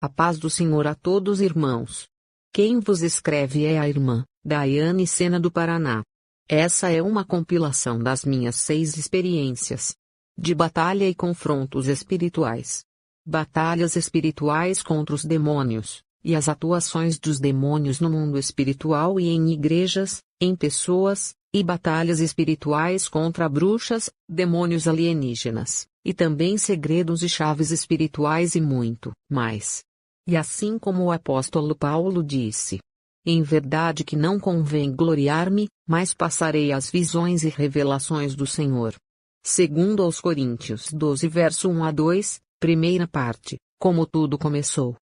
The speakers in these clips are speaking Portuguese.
A paz do Senhor a todos, irmãos. Quem vos escreve é a irmã Daiane Sena do Paraná. Essa é uma compilação das minhas 6 experiências de batalha e confrontos espirituais. Batalhas espirituais contra os demônios, e as atuações dos demônios no mundo espiritual e em igrejas, em pessoas, e batalhas espirituais contra bruxas, demônios alienígenas, e também segredos e chaves espirituais e muito mais. E assim como o apóstolo Paulo disse: em verdade que não convém gloriar-me, mas passarei as visões e revelações do Senhor. Segundo aos Coríntios 12 verso 1 a 2, primeira parte, como tudo começou.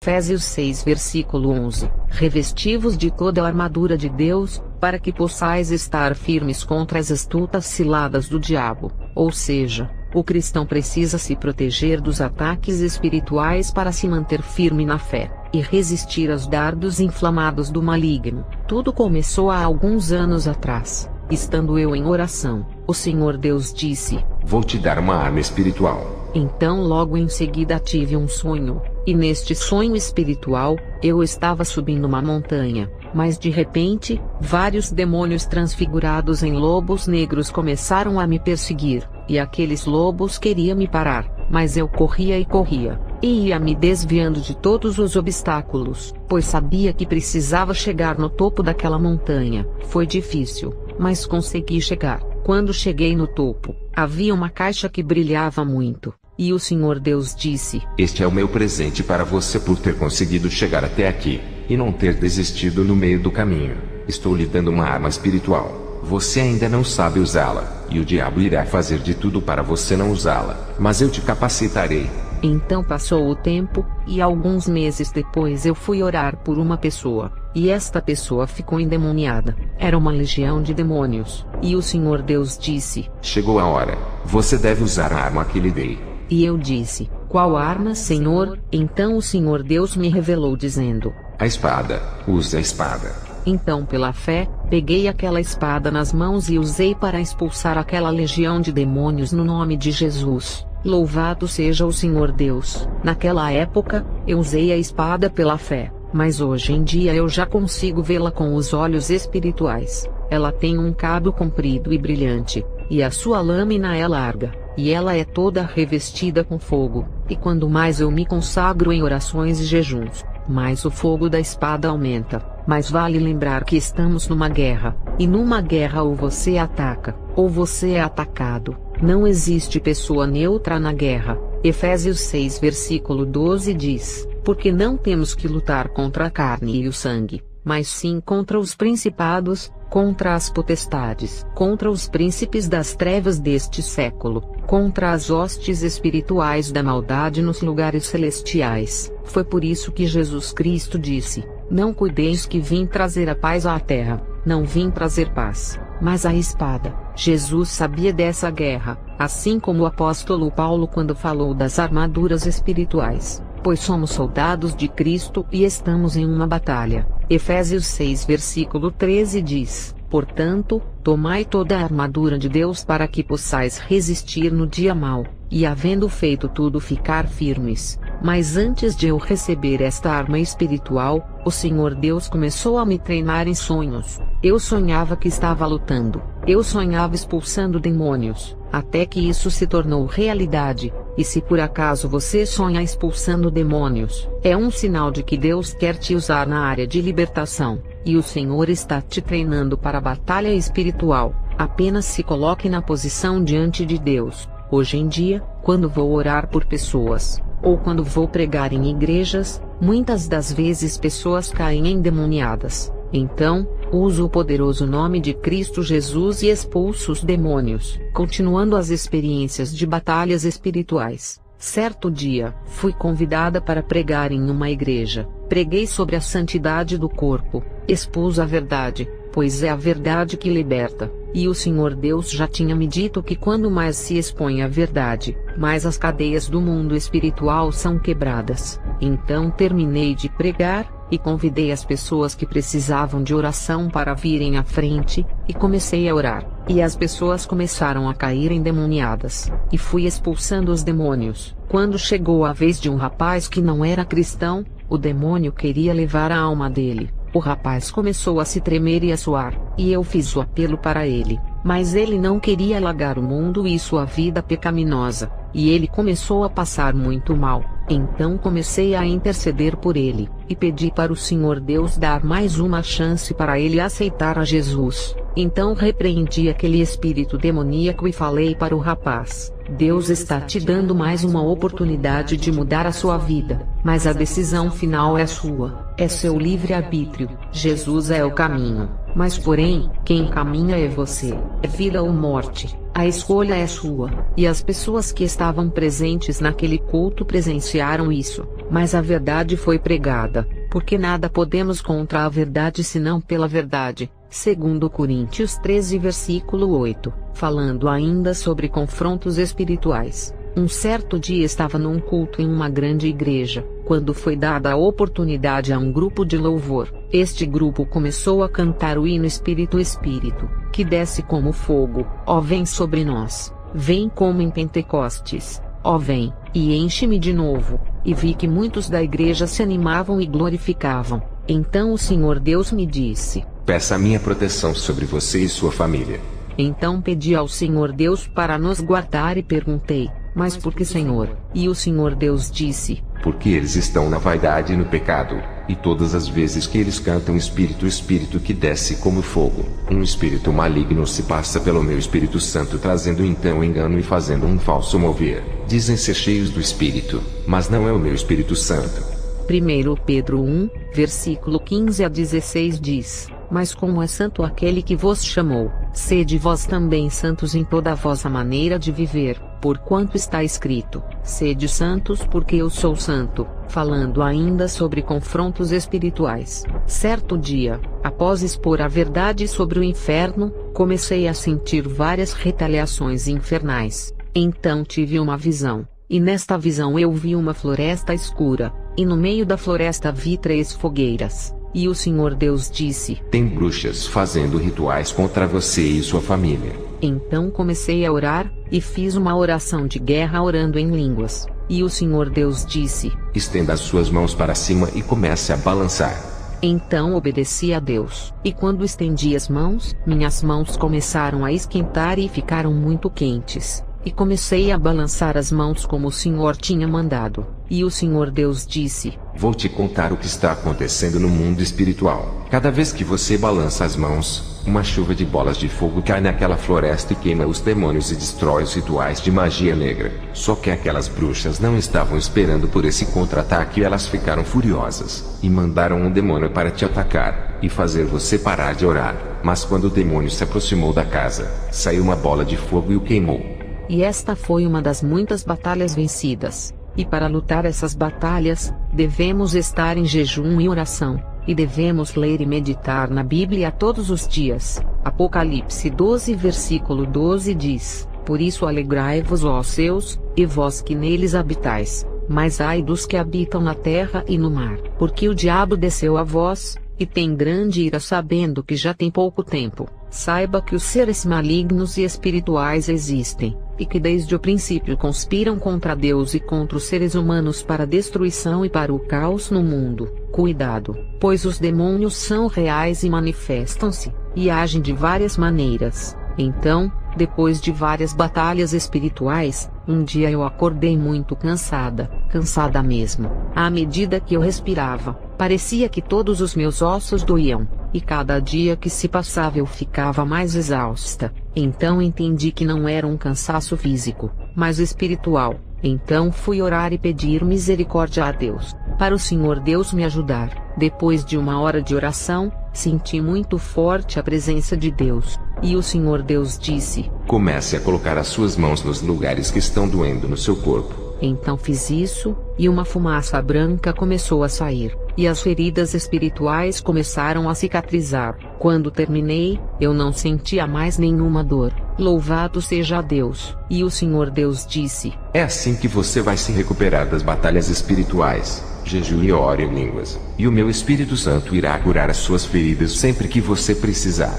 Efésios 6 versículo 11, revesti-vos de toda a armadura de Deus, para que possais estar firmes contra as astutas ciladas do diabo, ou seja, o cristão precisa se proteger dos ataques espirituais para se manter firme na fé, e resistir aos dardos inflamados do maligno. Tudo começou há alguns anos atrás. Estando eu em oração, o Senhor Deus disse: vou te dar uma arma espiritual. Então logo em seguida tive um sonho, e neste sonho espiritual, eu estava subindo uma montanha, mas de repente, vários demônios transfigurados em lobos negros começaram a me perseguir, e aqueles lobos queriam me parar, mas eu corria e corria, e ia me desviando de todos os obstáculos, pois sabia que precisava chegar no topo daquela montanha. Foi difícil, mas consegui chegar. Quando cheguei no topo, havia uma caixa que brilhava muito, e o Senhor Deus disse: este é o meu presente para você por ter conseguido chegar até aqui, e não ter desistido no meio do caminho. Estou lhe dando uma arma espiritual. Você ainda não sabe usá-la, e o diabo irá fazer de tudo para você não usá-la, mas eu te capacitarei. Então passou o tempo, e alguns meses depois eu fui orar por uma pessoa, e esta pessoa ficou endemoniada. Era uma legião de demônios, e o Senhor Deus disse: chegou a hora, você deve usar a arma que lhe dei. E eu disse: qual arma, Senhor? Então o Senhor Deus me revelou dizendo: a espada, use a espada. Então pela fé, peguei aquela espada nas mãos e usei para expulsar aquela legião de demônios no nome de Jesus. Louvado seja o Senhor Deus. Naquela época, eu usei a espada pela fé, mas hoje em dia eu já consigo vê-la com os olhos espirituais. Ela tem um cabo comprido e brilhante, e a sua lâmina é larga, e ela é toda revestida com fogo, e quando mais eu me consagro em orações e jejuns, mais o fogo da espada aumenta. Mas vale lembrar que estamos numa guerra, e numa guerra ou você ataca, ou você é atacado. Não existe pessoa neutra na guerra. Efésios 6 versículo 12 diz: porque não temos que lutar contra a carne e o sangue, mas sim contra os principados, contra as potestades, contra os príncipes das trevas deste século, contra as hostes espirituais da maldade nos lugares celestiais. Foi por isso que Jesus Cristo disse: não cuideis que vim trazer a paz à terra. Não vim trazer paz, mas a espada. Jesus sabia dessa guerra, assim como o apóstolo Paulo quando falou das armaduras espirituais, pois somos soldados de Cristo e estamos em uma batalha. Efésios 6 versículo 13 diz: portanto, tomai toda a armadura de Deus para que possais resistir no dia mau, e havendo feito tudo ficar firmes. Mas antes de eu receber esta arma espiritual, o Senhor Deus começou a me treinar em sonhos. Eu sonhava que estava lutando, eu sonhava expulsando demônios, até que isso se tornou realidade. E se por acaso você sonha expulsando demônios, é um sinal de que Deus quer te usar na área de libertação, e o Senhor está te treinando para a batalha espiritual. Apenas se coloque na posição diante de Deus. Hoje em dia, quando vou orar por pessoas, ou quando vou pregar em igrejas, muitas das vezes pessoas caem endemoniadas. Então, uso o poderoso nome de Cristo Jesus e expulso os demônios. Continuando as experiências de batalhas espirituais. Certo dia, fui convidada para pregar em uma igreja. Preguei sobre a santidade do corpo, expus a verdade, pois é a verdade que liberta. E o Senhor Deus já tinha me dito que quando mais se expõe a verdade, mais as cadeias do mundo espiritual são quebradas. Então terminei de pregar, e convidei as pessoas que precisavam de oração para virem à frente, e comecei a orar, e as pessoas começaram a cair endemoniadas, e fui expulsando os demônios. Quando chegou a vez de um rapaz que não era cristão, o demônio queria levar a alma dele. O rapaz começou a se tremer e a suar, e eu fiz o apelo para ele, mas ele não queria largar o mundo e sua vida pecaminosa, e ele começou a passar muito mal. Então comecei a interceder por ele, e pedi para o Senhor Deus dar mais uma chance para ele aceitar a Jesus. Então repreendi aquele espírito demoníaco e falei para o rapaz: Deus está te dando mais uma oportunidade de mudar a sua vida, mas a decisão final é sua, é seu livre-arbítrio. Jesus é o caminho, mas porém, quem caminha é você, é vida ou morte. A escolha é sua. E as pessoas que estavam presentes naquele culto presenciaram isso, mas a verdade foi pregada, porque nada podemos contra a verdade senão pela verdade. Segundo Coríntios 13 versículo 8, falando ainda sobre confrontos espirituais. Um certo dia estava num culto em uma grande igreja, quando foi dada a oportunidade a um grupo de louvor. Este grupo começou a cantar o hino Espírito Espírito, que desce como fogo, ó vem sobre nós, vem como em Pentecostes, ó vem, e enche-me de novo. E vi que muitos da igreja se animavam e glorificavam. Então o Senhor Deus me disse: peça a minha proteção sobre você e sua família. Então pedi ao Senhor Deus para nos guardar e perguntei: mas por que, Senhor? E o Senhor Deus disse: porque eles estão na vaidade e no pecado, e todas as vezes que eles cantam Espírito Espírito que desce como fogo, um espírito maligno se passa pelo meu Espírito Santo, trazendo então engano e fazendo um falso mover. Dizem ser cheios do Espírito, mas não é o meu Espírito Santo. 1 Pedro 1, versículo 15 a 16 diz: mas como é santo aquele que vos chamou, sede vós também santos em toda a vossa maneira de viver, porquanto está escrito: sede santos porque eu sou santo. Falando ainda sobre confrontos espirituais. Certo dia, após expor a verdade sobre o inferno, comecei a sentir várias retaliações infernais. Então tive uma visão, e nesta visão eu vi uma floresta escura, e no meio da floresta vi 3 fogueiras. E o Senhor Deus disse: tem bruxas fazendo rituais contra você e sua família. Então comecei a orar, e fiz uma oração de guerra orando em línguas. E o Senhor Deus disse: estenda as suas mãos para cima e comece a balançar. Então obedeci a Deus, e quando estendi as mãos, minhas mãos começaram a esquentar e ficaram muito quentes. E comecei a balançar as mãos como o Senhor tinha mandado. E o Senhor Deus disse: vou te contar o que está acontecendo no mundo espiritual. Cada vez que você balança as mãos, uma chuva de bolas de fogo cai naquela floresta e queima os demônios e destrói os rituais de magia negra. Só que aquelas bruxas não estavam esperando por esse contra-ataque e elas ficaram furiosas, e mandaram um demônio para te atacar, e fazer você parar de orar. Mas quando o demônio se aproximou da casa, saiu uma bola de fogo e o queimou. E esta foi uma das muitas batalhas vencidas. E para lutar essas batalhas, devemos estar em jejum e oração, e devemos ler e meditar na Bíblia todos os dias. Apocalipse 12 versículo 12 diz: por isso alegrai-vos, ó céus, e vós que neles habitais, mas ai dos que habitam na terra e no mar, porque o diabo desceu a vós, e tem grande ira sabendo que já tem pouco tempo. Saiba que os seres malignos e espirituais existem, e que desde o princípio conspiram contra Deus e contra os seres humanos para a destruição e para o caos no mundo. Cuidado, pois os demônios são reais e manifestam-se, e agem de várias maneiras. Então, depois de várias batalhas espirituais, um dia eu acordei muito cansada mesmo. À medida que eu respirava, parecia que todos os meus ossos doíam, e cada dia que se passava eu ficava mais exausta. Então entendi que não era um cansaço físico, mas espiritual. Então fui orar e pedir misericórdia a Deus, para o Senhor Deus me ajudar. Depois de uma hora de oração, senti muito forte a presença de Deus, e o Senhor Deus disse: comece a colocar as suas mãos nos lugares que estão doendo no seu corpo. Então fiz isso, e uma fumaça branca começou a sair, e as feridas espirituais começaram a cicatrizar. Quando terminei, eu não sentia mais nenhuma dor. Louvado seja Deus. E o Senhor Deus disse: é assim que você vai se recuperar das batalhas espirituais. jejue e ore em línguas, e o meu Espírito Santo irá curar as suas feridas sempre que você precisar.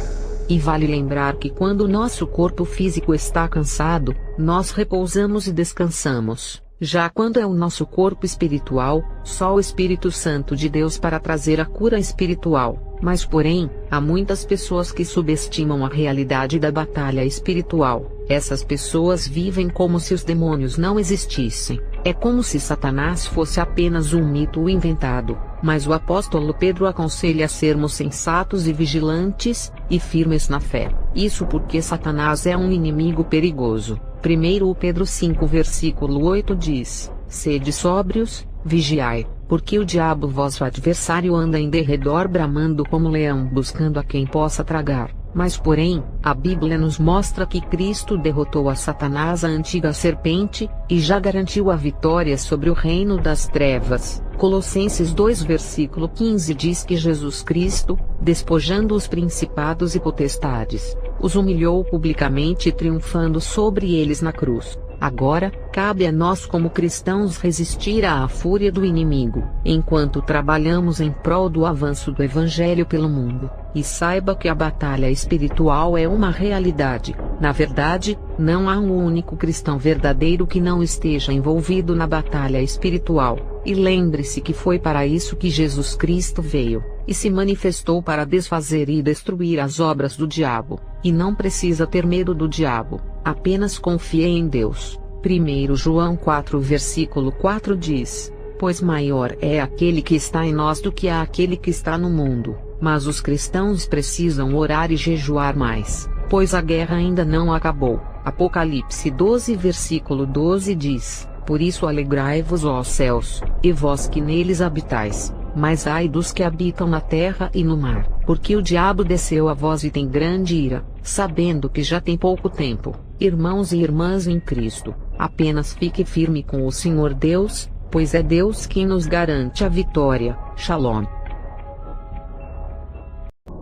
E vale lembrar que quando o nosso corpo físico está cansado, nós repousamos e descansamos. Já quando é o nosso corpo espiritual, só o Espírito Santo de Deus para trazer a cura espiritual. Mas porém, há muitas pessoas que subestimam a realidade da batalha espiritual. Essas pessoas vivem como se os demônios não existissem. É como se Satanás fosse apenas um mito inventado. Mas o apóstolo Pedro aconselha a sermos sensatos e vigilantes, e firmes na fé. Isso porque Satanás é um inimigo perigoso. 1 Pedro 5 versículo 8 diz: Sede sóbrios, vigiai, porque o diabo vosso adversário anda em derredor bramando como leão buscando a quem possa tragar. Mas porém, a Bíblia nos mostra que Cristo derrotou a Satanás, a antiga serpente, e já garantiu a vitória sobre o reino das trevas. Colossenses 2 versículo 15 diz que Jesus Cristo, despojando os principados e potestades, os humilhou publicamente triunfando sobre eles na cruz. Agora, cabe a nós como cristãos resistir à fúria do inimigo, enquanto trabalhamos em prol do avanço do Evangelho pelo mundo. E saiba que a batalha espiritual é uma realidade. Na verdade, não há um único cristão verdadeiro que não esteja envolvido na batalha espiritual. E lembre-se que foi para isso que Jesus Cristo veio, e se manifestou para desfazer e destruir as obras do diabo. E não precisa ter medo do diabo, apenas confie em Deus. 1 João 4 versículo 4 diz: Pois maior é aquele que está em nós do que aquele que está no mundo. Mas os cristãos precisam orar e jejuar mais, pois a guerra ainda não acabou. Apocalipse 12 versículo 12 diz: Por isso alegrai-vos, ó céus, e vós que neles habitais. Mas ai dos que habitam na terra e no mar, porque o diabo desceu a vós e tem grande ira, sabendo que já tem pouco tempo. Irmãos e irmãs em Cristo, apenas fique firme com o Senhor Deus, pois é Deus quem nos garante a vitória. Shalom.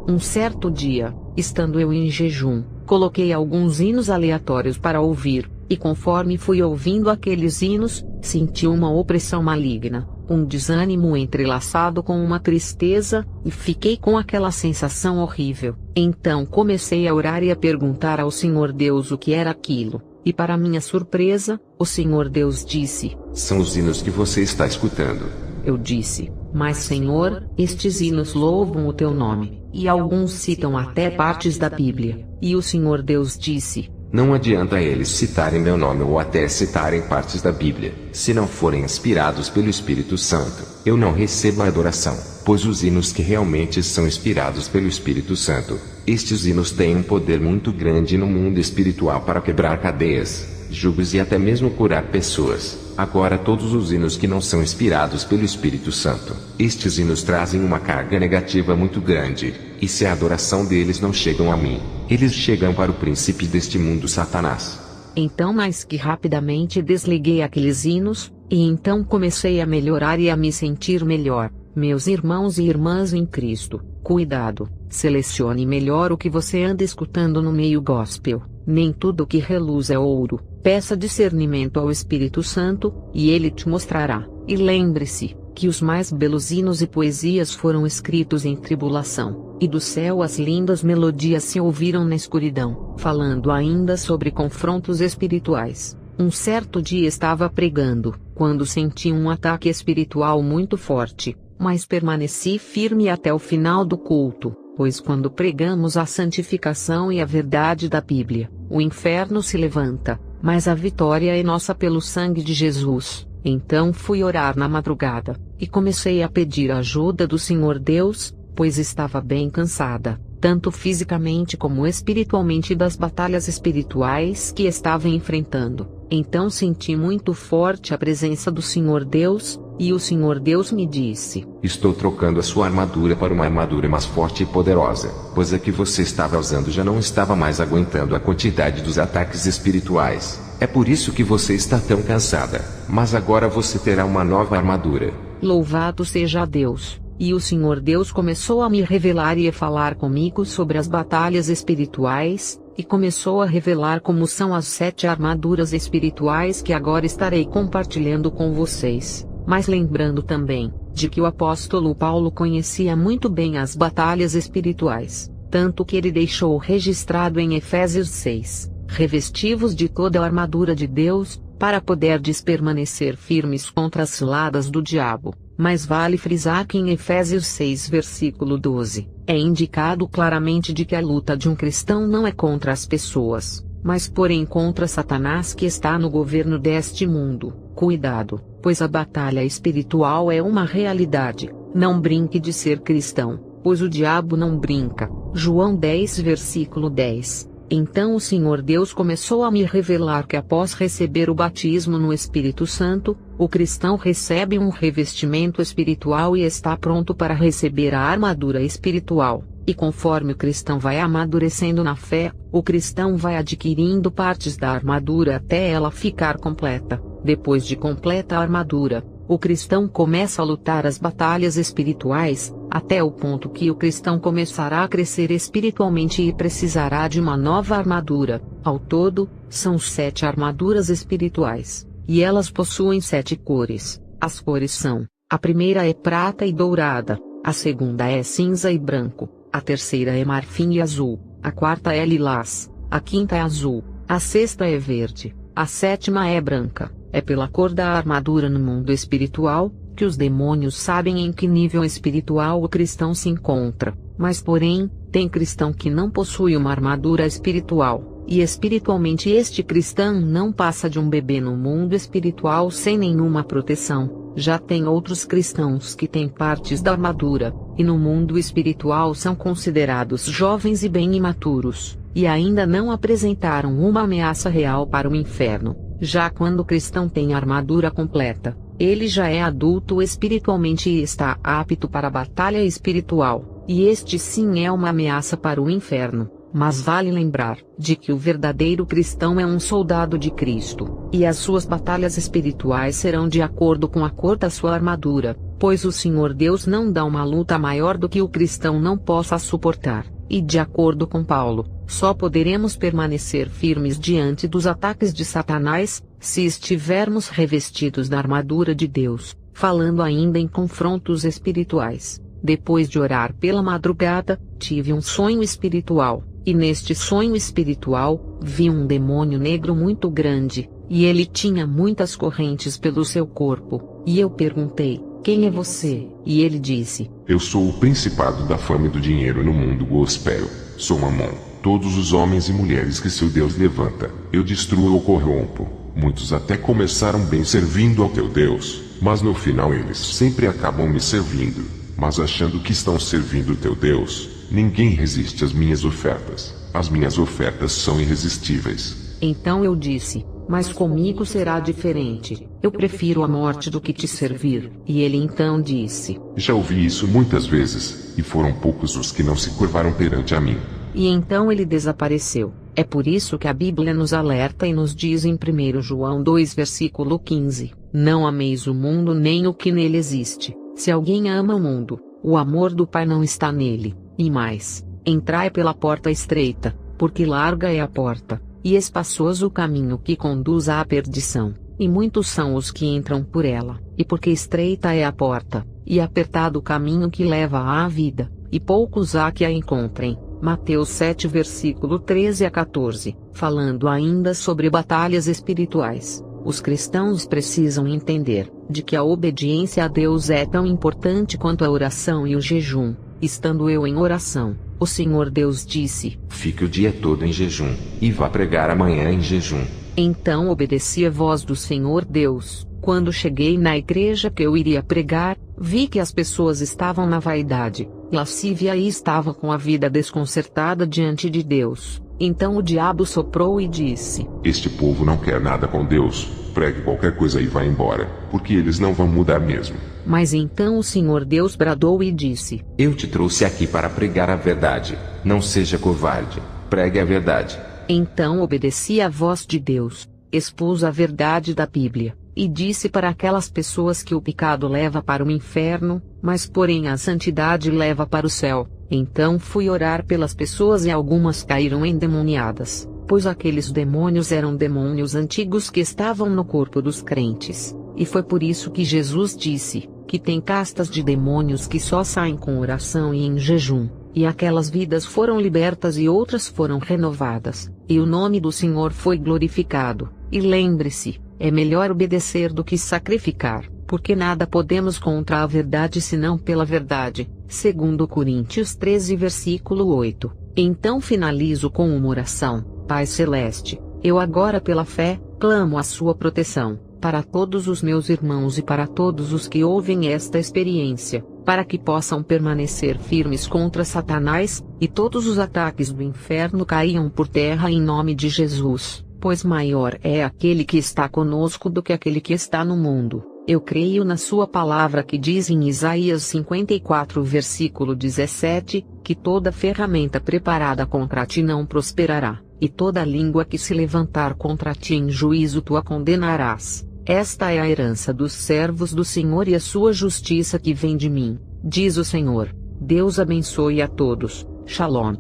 Um certo dia, estando eu em jejum, coloquei alguns hinos aleatórios para ouvir, e conforme fui ouvindo aqueles hinos, senti uma opressão maligna, um desânimo entrelaçado com uma tristeza, e fiquei com aquela sensação horrível. Então comecei a orar e a perguntar ao Senhor Deus o que era aquilo, e para minha surpresa, o Senhor Deus disse: São os hinos que você está escutando. Eu disse: Mas Senhor, estes hinos louvam o teu nome, e alguns citam até partes da Bíblia. E o Senhor Deus disse: Não adianta eles citarem meu nome ou até citarem partes da Bíblia, se não forem inspirados pelo Espírito Santo. Eu não recebo a adoração, pois os hinos que realmente são inspirados pelo Espírito Santo, estes hinos têm um poder muito grande no mundo espiritual para quebrar cadeias, julgos e até mesmo curar pessoas. Agora todos os hinos que não são inspirados pelo Espírito Santo, estes hinos trazem uma carga negativa muito grande, e se a adoração deles não chegam a mim, eles chegam para o príncipe deste mundo, Satanás. Então mais que rapidamente desliguei aqueles hinos, e então comecei a melhorar e a me sentir melhor. Meus irmãos e irmãs em Cristo, cuidado, selecione melhor o que você anda escutando no meio gospel. Nem tudo que reluz é ouro. Peça discernimento ao Espírito Santo, e ele te mostrará. E lembre-se, que os mais belos hinos e poesias foram escritos em tribulação, e do céu as lindas melodias se ouviram na escuridão. Falando ainda sobre confrontos espirituais. Um certo dia estava pregando, quando senti um ataque espiritual muito forte, mas permaneci firme até o final do culto. Pois quando pregamos a santificação e a verdade da Bíblia, o inferno se levanta, mas a vitória é nossa pelo sangue de Jesus. Então fui orar na madrugada, e comecei a pedir a ajuda do Senhor Deus, pois estava bem cansada, tanto fisicamente como espiritualmente das batalhas espirituais que estava enfrentando. Então senti muito forte a presença do Senhor Deus, e o Senhor Deus me disse: Estou trocando a sua armadura para uma armadura mais forte e poderosa, pois a que você estava usando já não estava mais aguentando a quantidade dos ataques espirituais. É por isso que você está tão cansada, mas agora você terá uma nova armadura. Louvado seja Deus! E o Senhor Deus começou a me revelar e a falar comigo sobre as batalhas espirituais, e começou a revelar como são as 7 armaduras espirituais que agora estarei compartilhando com vocês. mas lembrando também, de que o apóstolo Paulo conhecia muito bem as batalhas espirituais, tanto que ele deixou registrado em Efésios 6, revesti-vos de toda a armadura de Deus, para poderdes permanecer firmes contra as ciladas do diabo. Mas vale frisar que em Efésios 6 versículo 12, é indicado claramente de que a luta de um cristão não é contra as pessoas, mas porém contra Satanás que está no governo deste mundo. Cuidado, pois a batalha espiritual é uma realidade. Não brinque de ser cristão, pois o diabo não brinca. João 10 versículo 10. Então o Senhor Deus começou a me revelar que após receber o batismo no Espírito Santo, o cristão recebe um revestimento espiritual e está pronto para receber a armadura espiritual. E conforme o cristão vai amadurecendo na fé, o cristão vai adquirindo partes da armadura até ela ficar completa. Depois de completa a armadura, o cristão começa a lutar as batalhas espirituais, até o ponto que o cristão começará a crescer espiritualmente e precisará de uma nova armadura. Ao todo, são 7 armaduras espirituais, e elas possuem 7 cores. As cores são: a primeira é prata e dourada, a segunda é cinza e branco, a terceira é marfim e azul, a quarta é lilás, a quinta é azul, a sexta é verde, a sétima é branca. É pela cor da armadura no mundo espiritual, que os demônios sabem em que nível espiritual o cristão se encontra. Mas porém, tem cristão que não possui uma armadura espiritual, e espiritualmente este cristão não passa de um bebê no mundo espiritual sem nenhuma proteção. Já tem outros cristãos que têm partes da armadura, e no mundo espiritual são considerados jovens e bem imaturos, e ainda não apresentaram uma ameaça real para o inferno. Já quando o cristão tem a armadura completa, ele já é adulto espiritualmente e está apto para a batalha espiritual, e este sim é uma ameaça para o inferno. Mas vale lembrar, de que o verdadeiro cristão é um soldado de Cristo, e as suas batalhas espirituais serão de acordo com a cor da sua armadura, pois o Senhor Deus não dá uma luta maior do que o cristão não possa suportar, e de acordo com Paulo, só poderemos permanecer firmes diante dos ataques de Satanás, se estivermos revestidos da armadura de Deus. Falando ainda em confrontos espirituais, depois de orar pela madrugada, tive um sonho espiritual, e neste sonho espiritual, vi um demônio negro muito grande, e ele tinha muitas correntes pelo seu corpo, e eu perguntei: quem é você? E ele disse: eu sou o principado da fama e do dinheiro no mundo gospel, sou Mamon. Todos os homens e mulheres que seu Deus levanta, eu destruo ou corrompo. Muitos até começaram bem servindo ao teu Deus, mas no final eles sempre acabam me servindo. Mas achando que estão servindo o teu Deus, ninguém resiste às minhas ofertas. As minhas ofertas são irresistíveis. Então eu disse: mas comigo será diferente. Eu prefiro a morte do que te servir. E ele então disse: já ouvi isso muitas vezes, e foram poucos os que não se curvaram perante a mim. E então ele desapareceu. É por isso que a Bíblia nos alerta e nos diz em 1 João 2 versículo 15, não ameis o mundo nem o que nele existe. Se alguém ama o mundo, o amor do Pai não está nele. E mais, entrai pela porta estreita, porque larga é a porta, e espaçoso o caminho que conduz à perdição, e muitos são os que entram por ela. E porque estreita é a porta, e apertado o caminho que leva à vida, e poucos há que a encontrem. Mateus 7 versículo 13 a 14. Falando ainda sobre batalhas espirituais, os cristãos precisam entender, de que a obediência a Deus é tão importante quanto a oração e o jejum. Estando eu em oração, o Senhor Deus disse: fique o dia todo em jejum, e vá pregar amanhã em jejum. Então obedeci a voz do Senhor Deus. Quando cheguei na igreja que eu iria pregar, vi que as pessoas estavam na vaidade, lascívia e estava com a vida desconcertada diante de Deus. Então o diabo soprou e disse: este povo não quer nada com Deus, pregue qualquer coisa e vá embora, porque eles não vão mudar mesmo. Mas então o Senhor Deus bradou e disse: eu te trouxe aqui para pregar a verdade, não seja covarde, pregue a verdade. Então obedeci à voz de Deus, expus a verdade da Bíblia, e disse para aquelas pessoas que o pecado leva para o inferno, mas porém a santidade leva para o céu. Então fui orar pelas pessoas e algumas caíram endemoniadas, pois aqueles demônios eram demônios antigos que estavam no corpo dos crentes, e foi por isso que Jesus disse, que tem castas de demônios que só saem com oração e em jejum, e aquelas vidas foram libertas e outras foram renovadas, e o nome do Senhor foi glorificado. E lembre-se, é melhor obedecer do que sacrificar, porque nada podemos contra a verdade senão pela verdade, segundo Coríntios 13 versículo 8. Então finalizo com uma oração. Pai Celeste, eu agora pela fé, clamo a sua proteção, para todos os meus irmãos e para todos os que ouvem esta experiência, para que possam permanecer firmes contra Satanás, e todos os ataques do inferno caiam por terra em nome de Jesus, pois maior é aquele que está conosco do que aquele que está no mundo. Eu creio na sua palavra que diz em Isaías 54 versículo 17, que toda ferramenta preparada contra ti não prosperará, e toda língua que se levantar contra ti em juízo tu a condenarás. Esta é a herança dos servos do Senhor e a sua justiça que vem de mim, diz o Senhor. Deus abençoe a todos. Shalom.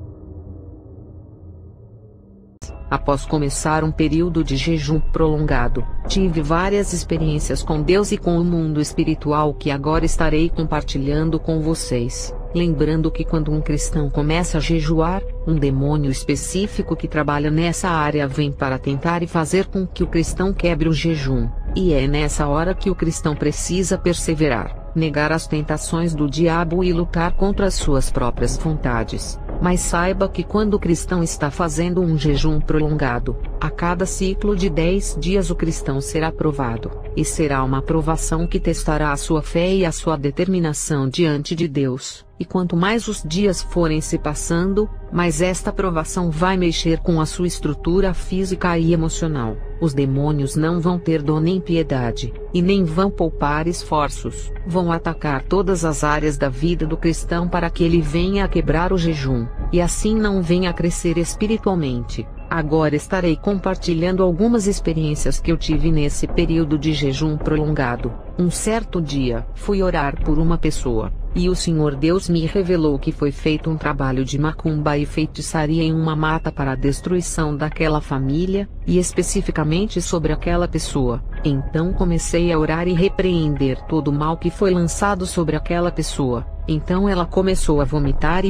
Após começar um período de jejum prolongado, tive várias experiências com Deus e com o mundo espiritual que agora estarei compartilhando com vocês. Lembrando que quando um cristão começa a jejuar, um demônio específico que trabalha nessa área vem para tentar e fazer com que o cristão quebre o jejum, e é nessa hora que o cristão precisa perseverar, negar as tentações do diabo e lutar contra as suas próprias vontades. Mas saiba que quando o cristão está fazendo um jejum prolongado, a cada ciclo de 10 dias o cristão será provado, e será uma provação que testará a sua fé e a sua determinação diante de Deus. E quanto mais os dias forem se passando, mais esta provação vai mexer com a sua estrutura física e emocional. Os demônios não vão ter dó nem piedade, e nem vão poupar esforços. Vão atacar todas as áreas da vida do cristão para que ele venha a quebrar o jejum, e assim não venha a crescer espiritualmente. Agora estarei compartilhando algumas experiências que eu tive nesse período de jejum prolongado. Um certo dia, fui orar por uma pessoa, e o Senhor Deus me revelou que foi feito um trabalho de macumba e feitiçaria em uma mata para a destruição daquela família, e especificamente sobre aquela pessoa. Então comecei a orar e repreender todo o mal que foi lançado sobre aquela pessoa. Então ela começou a vomitar,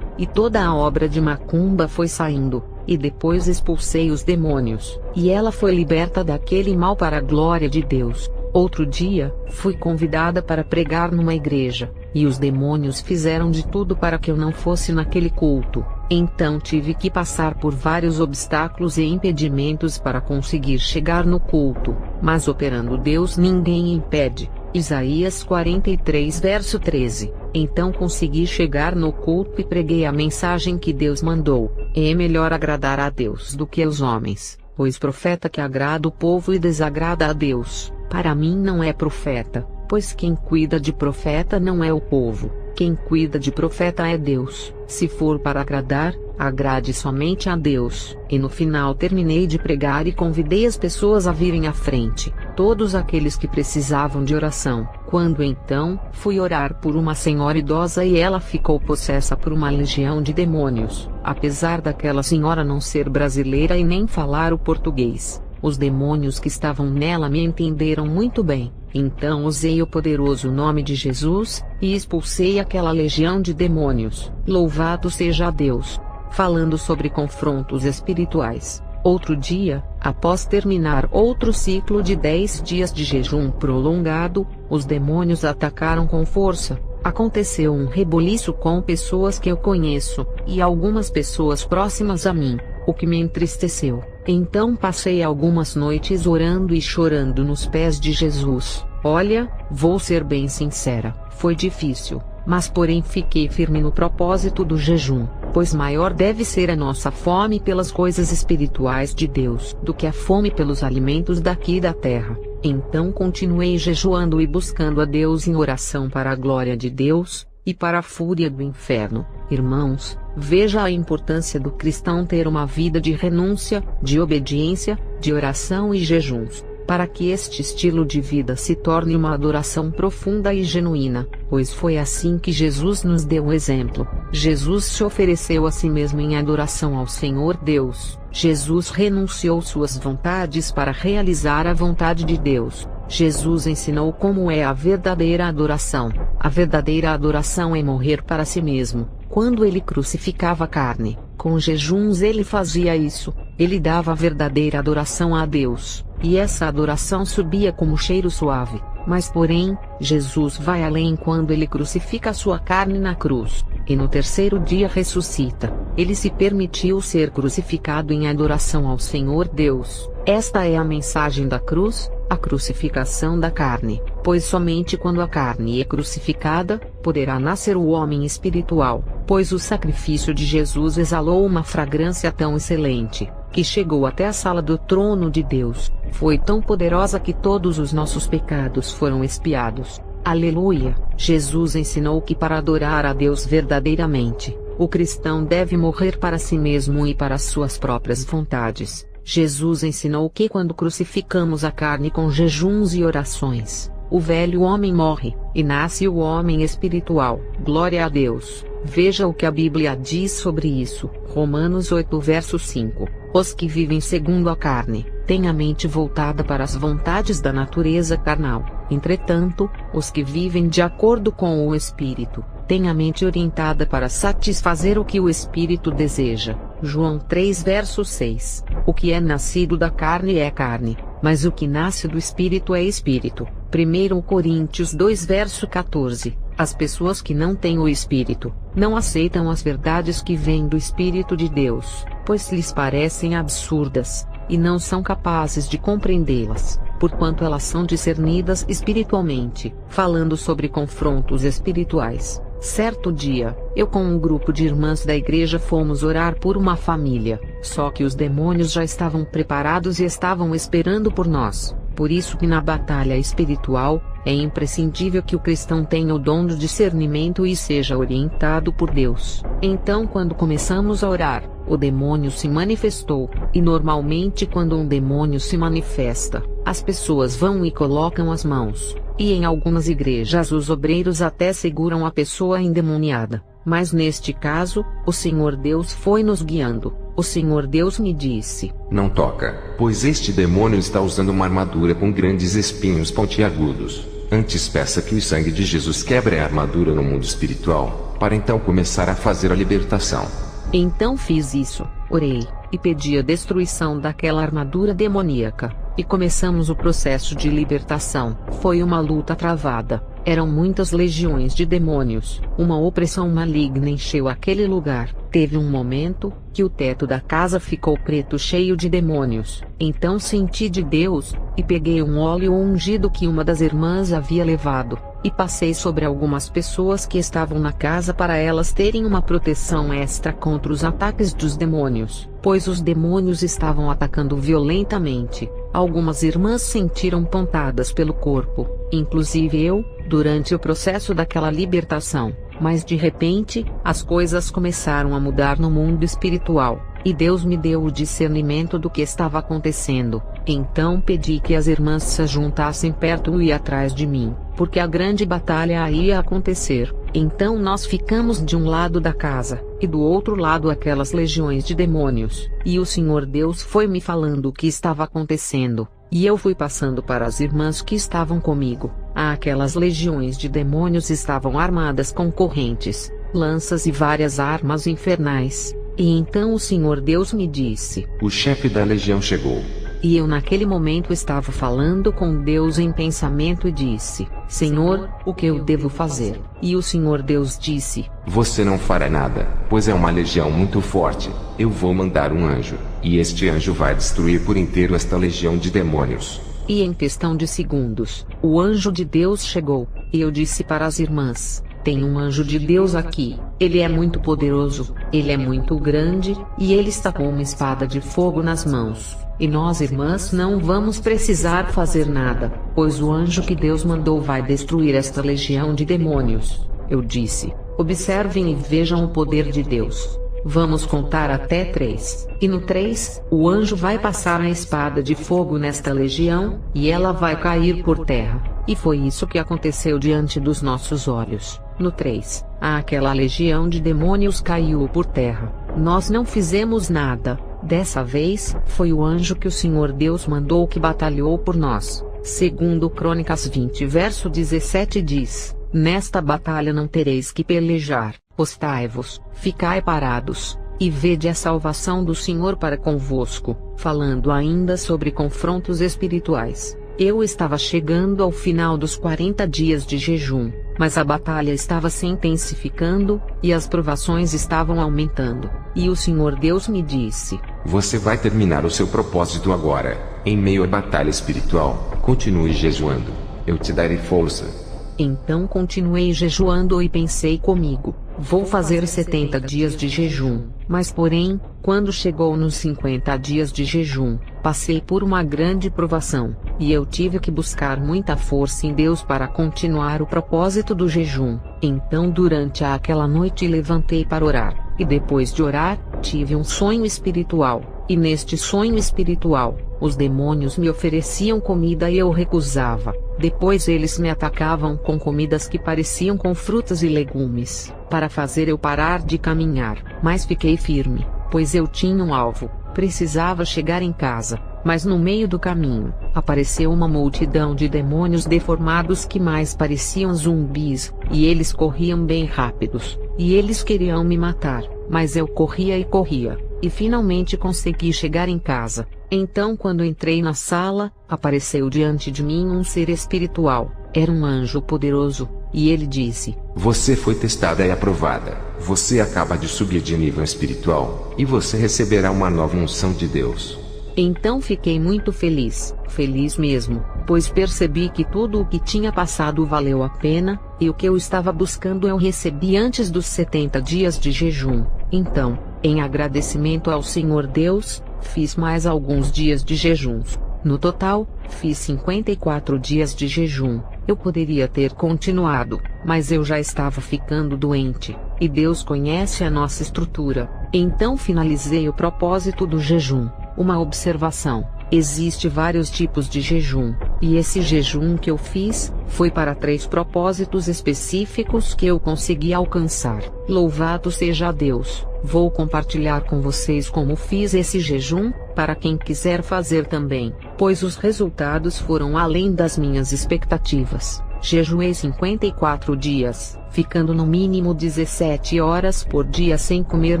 e toda a obra de macumba foi saindo. E depois expulsei os demônios, e ela foi liberta daquele mal para a glória de Deus. Outro dia, fui convidada para pregar numa igreja, e os demônios fizeram de tudo para que eu não fosse naquele culto. Então tive que passar por vários obstáculos e impedimentos para conseguir chegar no culto, mas operando Deus ninguém impede. Isaías 43 verso 13. Então consegui chegar no culto e preguei a mensagem que Deus mandou. É melhor agradar a Deus do que aos homens, pois profeta que agrada o povo e desagrada a Deus, para mim não é profeta, pois quem cuida de profeta não é o povo, quem cuida de profeta é Deus. Se for para agradar, agrade somente a Deus. E no final terminei de pregar e convidei as pessoas a virem à frente, todos aqueles que precisavam de oração. Quando então, fui orar por uma senhora idosa e ela ficou possessa por uma legião de demônios. Apesar daquela senhora não ser brasileira e nem falar o português, os demônios que estavam nela me entenderam muito bem. Então usei o poderoso nome de Jesus, e expulsei aquela legião de demônios. Louvado seja Deus! Falando sobre confrontos espirituais. Outro dia, após terminar outro ciclo de 10 dias de jejum prolongado, os demônios atacaram com força. Aconteceu um reboliço com pessoas que eu conheço, e algumas pessoas próximas a mim, o que me entristeceu. Então passei algumas noites orando e chorando nos pés de Jesus. Olha, vou ser bem sincera, foi difícil, mas porém fiquei firme no propósito do jejum, pois maior deve ser a nossa fome pelas coisas espirituais de Deus do que a fome pelos alimentos daqui da terra. Então continuei jejuando e buscando a Deus em oração para a glória de Deus, e para a fúria do inferno. Irmãos, veja a importância do cristão ter uma vida de renúncia, de obediência, de oração e jejuns, para que este estilo de vida se torne uma adoração profunda e genuína. pois foi assim que Jesus nos deu o exemplo. Jesus se ofereceu a si mesmo em adoração ao Senhor Deus. Jesus renunciou suas vontades para realizar a vontade de Deus. Jesus ensinou como é a verdadeira adoração. A verdadeira adoração é morrer para si mesmo. Quando ele crucificava a carne, com jejuns ele fazia isso. Ele dava a verdadeira adoração a Deus, e essa adoração subia como cheiro suave. Mas porém, Jesus vai além quando ele crucifica a sua carne na cruz, e no terceiro dia ressuscita. Ele se permitiu ser crucificado em adoração ao Senhor Deus. Esta é a mensagem da cruz, a crucificação da carne, pois somente quando a carne é crucificada, poderá nascer o homem espiritual, pois o sacrifício de Jesus exalou uma fragrância tão excelente, que chegou até a sala do trono de Deus. Foi tão poderosa que todos os nossos pecados foram expiados. Aleluia! Jesus ensinou que para adorar a Deus verdadeiramente, o cristão deve morrer para si mesmo e para suas próprias vontades. Jesus ensinou que quando crucificamos a carne com jejuns e orações, o velho homem morre, e nasce o homem espiritual. Glória a Deus! Veja o que a Bíblia diz sobre isso. Romanos 8 verso 5. Os que vivem segundo a carne, têm a mente voltada para as vontades da natureza carnal. Entretanto, os que vivem de acordo com o Espírito, têm a mente orientada para satisfazer o que o Espírito deseja. João 3 verso 6. O que é nascido da carne é carne, mas o que nasce do Espírito é Espírito. 1 Coríntios 2 verso 14. As pessoas que não têm o Espírito, não aceitam as verdades que vêm do Espírito de Deus, pois lhes parecem absurdas, e não são capazes de compreendê-las, porquanto elas são discernidas espiritualmente. Falando sobre confrontos espirituais, certo dia, eu com um grupo de irmãs da igreja fomos orar por uma família, só que os demônios já estavam preparados e estavam esperando por nós. Por isso que na batalha espiritual, é imprescindível que o cristão tenha o dom do discernimento e seja orientado por Deus. Então quando começamos a orar, o demônio se manifestou, e normalmente quando um demônio se manifesta, as pessoas vão e colocam as mãos, e em algumas igrejas os obreiros até seguram a pessoa endemoniada. Mas neste caso, o Senhor Deus foi nos guiando. O Senhor Deus me disse: não toca, pois este demônio está usando uma armadura com grandes espinhos pontiagudos. Antes peça que o sangue de Jesus quebre a armadura no mundo espiritual, para então começar a fazer a libertação. Então fiz isso, orei, e pedi a destruição daquela armadura demoníaca, e começamos o processo de libertação. Foi uma luta travada, eram muitas legiões de demônios, uma opressão maligna encheu aquele lugar. Teve um momento, que o teto da casa ficou preto cheio de demônios. Então senti de Deus, e peguei um óleo ungido que uma das irmãs havia levado, e passei sobre algumas pessoas que estavam na casa para elas terem uma proteção extra contra os ataques dos demônios, pois os demônios estavam atacando violentamente. Algumas irmãs sentiram pontadas pelo corpo, inclusive eu, durante o processo daquela libertação. Mas de repente, as coisas começaram a mudar no mundo espiritual, e Deus me deu o discernimento do que estava acontecendo. Então pedi que as irmãs se juntassem perto e atrás de mim, porque a grande batalha ia acontecer. Então nós ficamos de um lado da casa, e do outro lado aquelas legiões de demônios, e o Senhor Deus foi me falando o que estava acontecendo, e eu fui passando para as irmãs que estavam comigo. Aquelas legiões de demônios estavam armadas com correntes, lanças e várias armas infernais. E então o Senhor Deus me disse: o chefe da legião chegou. E eu naquele momento estava falando com Deus em pensamento e disse: Senhor, o que eu devo fazer? E o Senhor Deus disse: você não fará nada, pois é uma legião muito forte. Eu vou mandar um anjo, e este anjo vai destruir por inteiro esta legião de demônios. E em questão de segundos, o anjo de Deus chegou, e eu disse para as irmãs: tem um anjo de Deus aqui, ele é muito poderoso, ele é muito grande, e ele está com uma espada de fogo nas mãos. E nós irmãs não vamos precisar fazer nada, pois o anjo que Deus mandou vai destruir esta legião de demônios. Eu disse: observem e vejam o poder de Deus. Vamos contar até 3. E no 3, o anjo vai passar a espada de fogo nesta legião, e ela vai cair por terra. E foi isso que aconteceu diante dos nossos olhos. No 3, aquela legião de demônios caiu por terra. Nós não fizemos nada. Dessa vez, foi o anjo que o Senhor Deus mandou que batalhou por nós. Segundo Crônicas 20 verso 17 diz: nesta batalha não tereis que pelejar, postai-vos, ficai parados, e vede a salvação do Senhor para convosco. Falando ainda sobre confrontos espirituais, eu estava chegando ao final dos 40 dias de jejum, mas a batalha estava se intensificando, e as provações estavam aumentando, e o Senhor Deus me disse: você vai terminar o seu propósito agora, em meio à batalha espiritual, continue jejuando, eu te darei força. Então continuei jejuando e pensei comigo: vou fazer 70 dias de jejum. Mas porém, quando chegou nos 50 dias de jejum, passei por uma grande provação, e eu tive que buscar muita força em Deus para continuar o propósito do jejum. Então durante aquela noite levantei para orar, e depois de orar, tive um sonho espiritual, e neste sonho espiritual, os demônios me ofereciam comida e eu recusava. Depois eles me atacavam com comidas que pareciam com frutas e legumes, para fazer eu parar de caminhar. Mas fiquei firme, pois eu tinha um alvo, precisava chegar em casa. Mas no meio do caminho, apareceu uma multidão de demônios deformados que mais pareciam zumbis, e eles corriam bem rápidos, e eles queriam me matar, mas eu corria e corria, e finalmente consegui chegar em casa. Então quando entrei na sala, apareceu diante de mim um ser espiritual, era um anjo poderoso, e ele disse: você foi testada e aprovada, você acaba de subir de nível espiritual, e você receberá uma nova unção de Deus. Então fiquei muito feliz, feliz mesmo, pois percebi que tudo o que tinha passado valeu a pena, e o que eu estava buscando eu recebi antes dos 70 dias de jejum. Então, em agradecimento ao Senhor Deus, fiz mais alguns dias de jejuns. No total, fiz 54 dias de jejum. Eu poderia ter continuado, mas eu já estava ficando doente, e Deus conhece a nossa estrutura. Então finalizei o propósito do jejum. Uma observação: existe vários tipos de jejum, e esse jejum que eu fiz, foi para 3 propósitos específicos que eu consegui alcançar. Louvado seja Deus! Vou compartilhar com vocês como fiz esse jejum, para quem quiser fazer também, pois os resultados foram além das minhas expectativas. Jejuei 54 dias, ficando no mínimo 17 horas por dia sem comer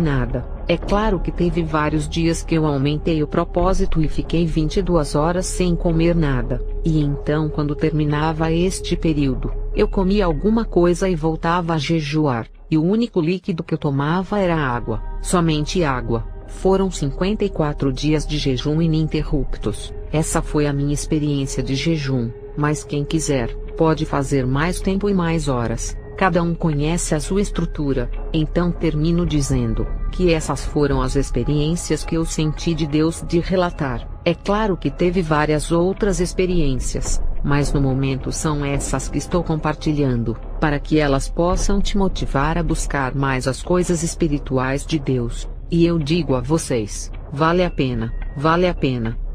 nada. É claro que teve vários dias que eu aumentei o propósito e fiquei 22 horas sem comer nada. E então quando terminava este período, eu comia alguma coisa e voltava a jejuar. E o único líquido que eu tomava era água, somente água. Foram 54 dias de jejum ininterruptos. Essa foi a minha experiência de jejum, mas quem quiser, pode fazer mais tempo e mais horas. Cada um conhece a sua estrutura. Então termino dizendo que essas foram as experiências que eu senti de Deus de relatar. É claro que teve várias outras experiências, mas no momento são essas que estou compartilhando, para que elas possam te motivar a buscar mais as coisas espirituais de Deus. E eu digo a vocês, vale a pena,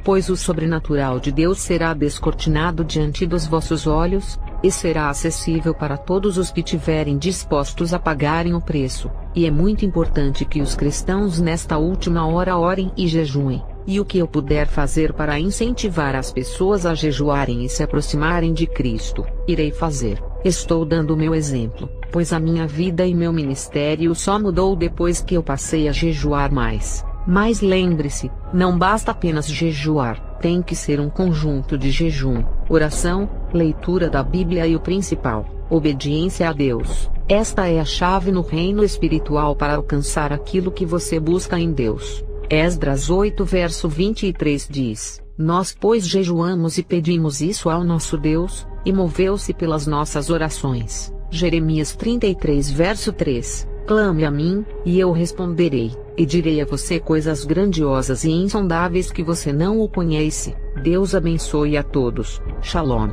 pois o sobrenatural de Deus será descortinado diante dos vossos olhos, e será acessível para todos os que tiverem dispostos a pagarem o preço. E é muito importante que os cristãos nesta última hora orem e jejuem. E o que eu puder fazer para incentivar as pessoas a jejuarem e se aproximarem de Cristo, irei fazer. Estou dando o meu exemplo, pois a minha vida e meu ministério só mudou depois que eu passei a jejuar mais. Mas lembre-se, não basta apenas jejuar, tem que ser um conjunto de jejum, oração, leitura da Bíblia e o principal, obediência a Deus. Esta é a chave no reino espiritual para alcançar aquilo que você busca em Deus. Esdras 8 verso 23 diz: nós pois jejuamos e pedimos isso ao nosso Deus, e moveu-se pelas nossas orações. Jeremias 33 verso 3: clame a mim, e eu responderei, e direi a você coisas grandiosas e insondáveis que você não o conhece. Deus abençoe a todos. Shalom.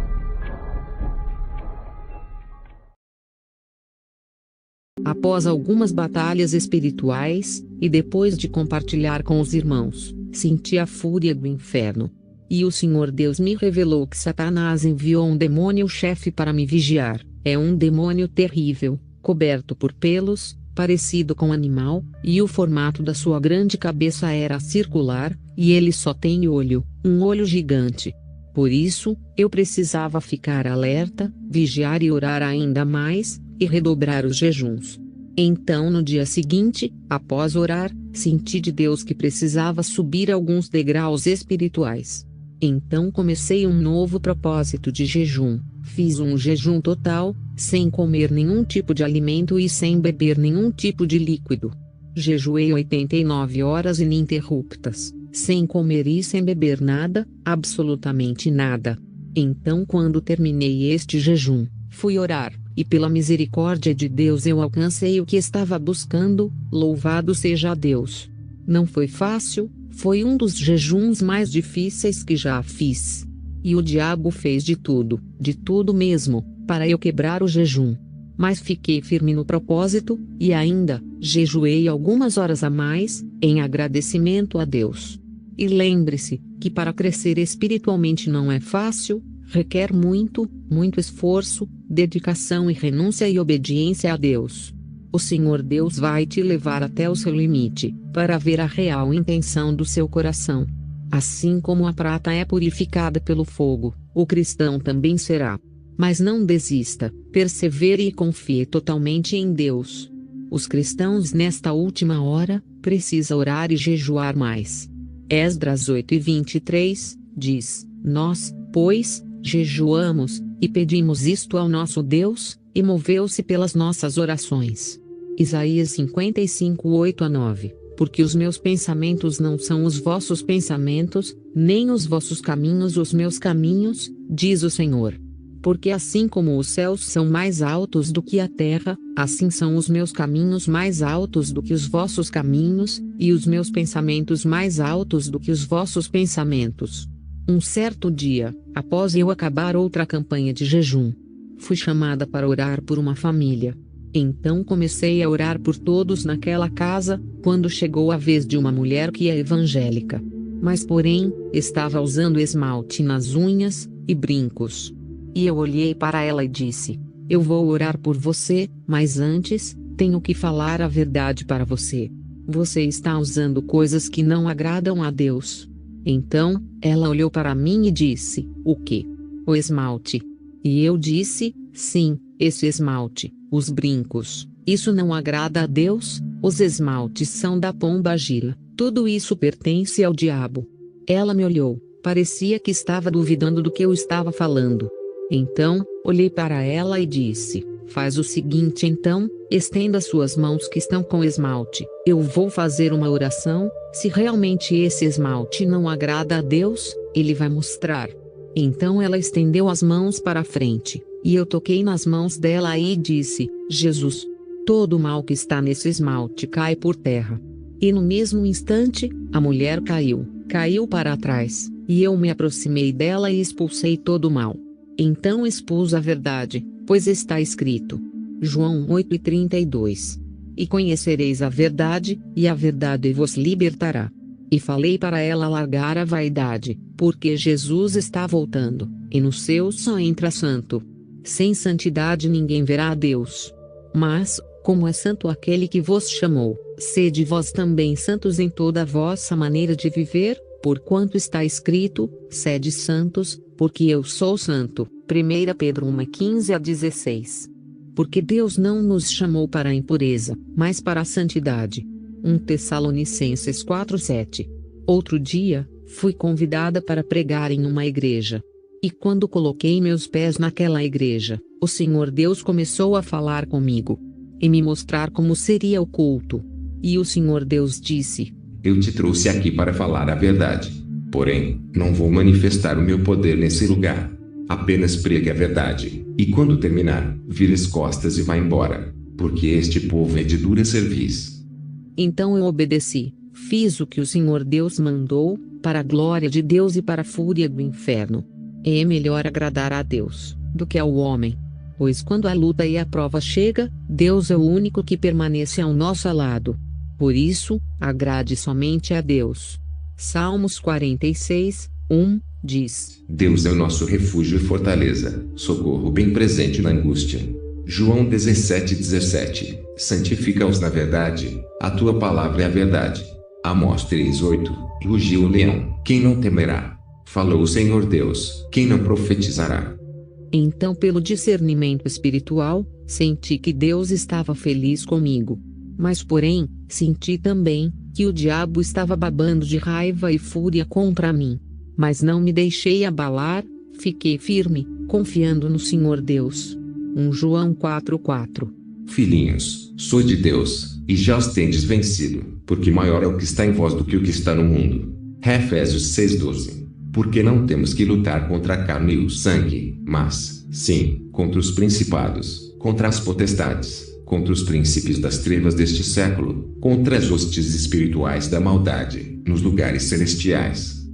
Após algumas batalhas espirituais, e depois de compartilhar com os irmãos, senti a fúria do inferno. E o Senhor Deus me revelou que Satanás enviou um demônio-chefe para me vigiar. É um demônio terrível, coberto por pelos, parecido com animal, e o formato da sua grande cabeça era circular, e ele só tem olho, um olho gigante. Por isso, eu precisava ficar alerta, vigiar e orar ainda mais, e redobrar os jejuns. Então no dia seguinte, após orar, senti de Deus que precisava subir alguns degraus espirituais. Então comecei um novo propósito de jejum. Fiz um jejum total, sem comer nenhum tipo de alimento e sem beber nenhum tipo de líquido. Jejuei 89 horas ininterruptas, sem comer e sem beber nada, absolutamente nada. Então quando terminei este jejum, fui orar, e pela misericórdia de Deus eu alcancei o que estava buscando, louvado seja Deus. Não foi fácil, foi um dos jejuns mais difíceis que já fiz. E o diabo fez de tudo mesmo, para eu quebrar o jejum. Mas fiquei firme no propósito, e ainda, jejuei algumas horas a mais, em agradecimento a Deus. E lembre-se, que para crescer espiritualmente não é fácil, requer muito esforço, dedicação e renúncia e obediência a Deus. O Senhor Deus vai te levar até o seu limite, para ver a real intenção do seu coração. Assim como a prata é purificada pelo fogo, o cristão também será. Mas não desista, persevere e confie totalmente em Deus. Os cristãos nesta última hora, precisam orar e jejuar mais. Esdras 8:23, diz, nós, pois, jejuamos, e pedimos isto ao nosso Deus, e moveu-se pelas nossas orações. Isaías 55:8-9. Porque os meus pensamentos não são os vossos pensamentos, nem os vossos caminhos os meus caminhos, diz o Senhor. Porque assim como os céus são mais altos do que a terra, assim são os meus caminhos mais altos do que os vossos caminhos, e os meus pensamentos mais altos do que os vossos pensamentos. Um certo dia, após eu acabar outra campanha de jejum, fui chamada para orar por uma família. Então comecei a orar por todos naquela casa, quando chegou a vez de uma mulher que é evangélica. Mas porém, estava usando esmalte nas unhas, e brincos. E eu olhei para ela e disse, eu vou orar por você, mas antes, tenho que falar a verdade para você. Você está usando coisas que não agradam a Deus. Então, ela olhou para mim e disse, o quê? O esmalte. E eu disse, sim, esse esmalte. Os brincos, isso não agrada a Deus, os esmaltes são da pomba gira, tudo isso pertence ao diabo. Ela me olhou, parecia que estava duvidando do que eu estava falando. Então, olhei para ela e disse, faz o seguinte então, estenda suas mãos que estão com esmalte, eu vou fazer uma oração, se realmente esse esmalte não agrada a Deus, ele vai mostrar. Então ela estendeu as mãos para a frente. E eu toquei nas mãos dela e disse, Jesus, todo o mal que está nesse esmalte cai por terra. E no mesmo instante, a mulher caiu para trás, e eu me aproximei dela e expulsei todo o mal. Então expus a verdade, pois está escrito. João 8:32. E conhecereis a verdade, e a verdade vos libertará. E falei para ela largar a vaidade, porque Jesus está voltando, e no céu só entra santo. Sem santidade ninguém verá a Deus. Mas, como é santo aquele que vos chamou, sede vós também santos em toda a vossa maneira de viver, porquanto está escrito, sede santos, porque eu sou santo. 1 Pedro 1:15-16. Porque Deus não nos chamou para a impureza, mas para a santidade. 1 Tessalonicenses 4:7. Outro dia, fui convidada para pregar em uma igreja. E quando coloquei meus pés naquela igreja, o Senhor Deus começou a falar comigo. E me mostrar como seria o culto. E o Senhor Deus disse, eu te trouxe aqui para falar a verdade. Porém, não vou manifestar o meu poder nesse lugar. Apenas pregue a verdade. E quando terminar, vire as costas e vá embora. Porque este povo é de dura cerviz. Então eu obedeci. Fiz o que o Senhor Deus mandou, para a glória de Deus e para a fúria do inferno. É melhor agradar a Deus, do que ao homem. Pois quando a luta e a prova chega, Deus é o único que permanece ao nosso lado. Por isso, agrade somente a Deus. Salmos 46, 1, diz: Deus é o nosso refúgio e fortaleza, socorro bem presente na angústia. João 17:17. Santifica-os na verdade, a tua palavra é a verdade. Amós 3:8. Rugiu o leão, quem não temerá? Falou o Senhor Deus, quem não profetizará? Então, pelo discernimento espiritual, senti que Deus estava feliz comigo. Mas porém, senti também que o diabo estava babando de raiva e fúria contra mim. Mas não me deixei abalar, fiquei firme, confiando no Senhor Deus. 1 João 4:4. Filhinhos, sou de Deus, e já os tendes vencido, porque maior é o que está em vós do que o que está no mundo. Efésios 6:12. Porque não temos que lutar contra a carne e o sangue, mas, sim, contra os principados, contra as potestades, contra os príncipes das trevas deste século, contra as hostes espirituais da maldade, nos lugares celestiais.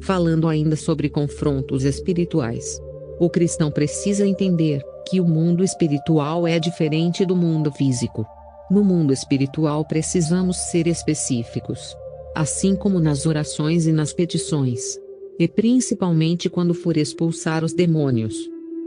Falando ainda sobre confrontos espirituais. O cristão precisa entender que o mundo espiritual é diferente do mundo físico. No mundo espiritual precisamos ser específicos. Assim como nas orações e nas petições. E principalmente quando for expulsar os demônios.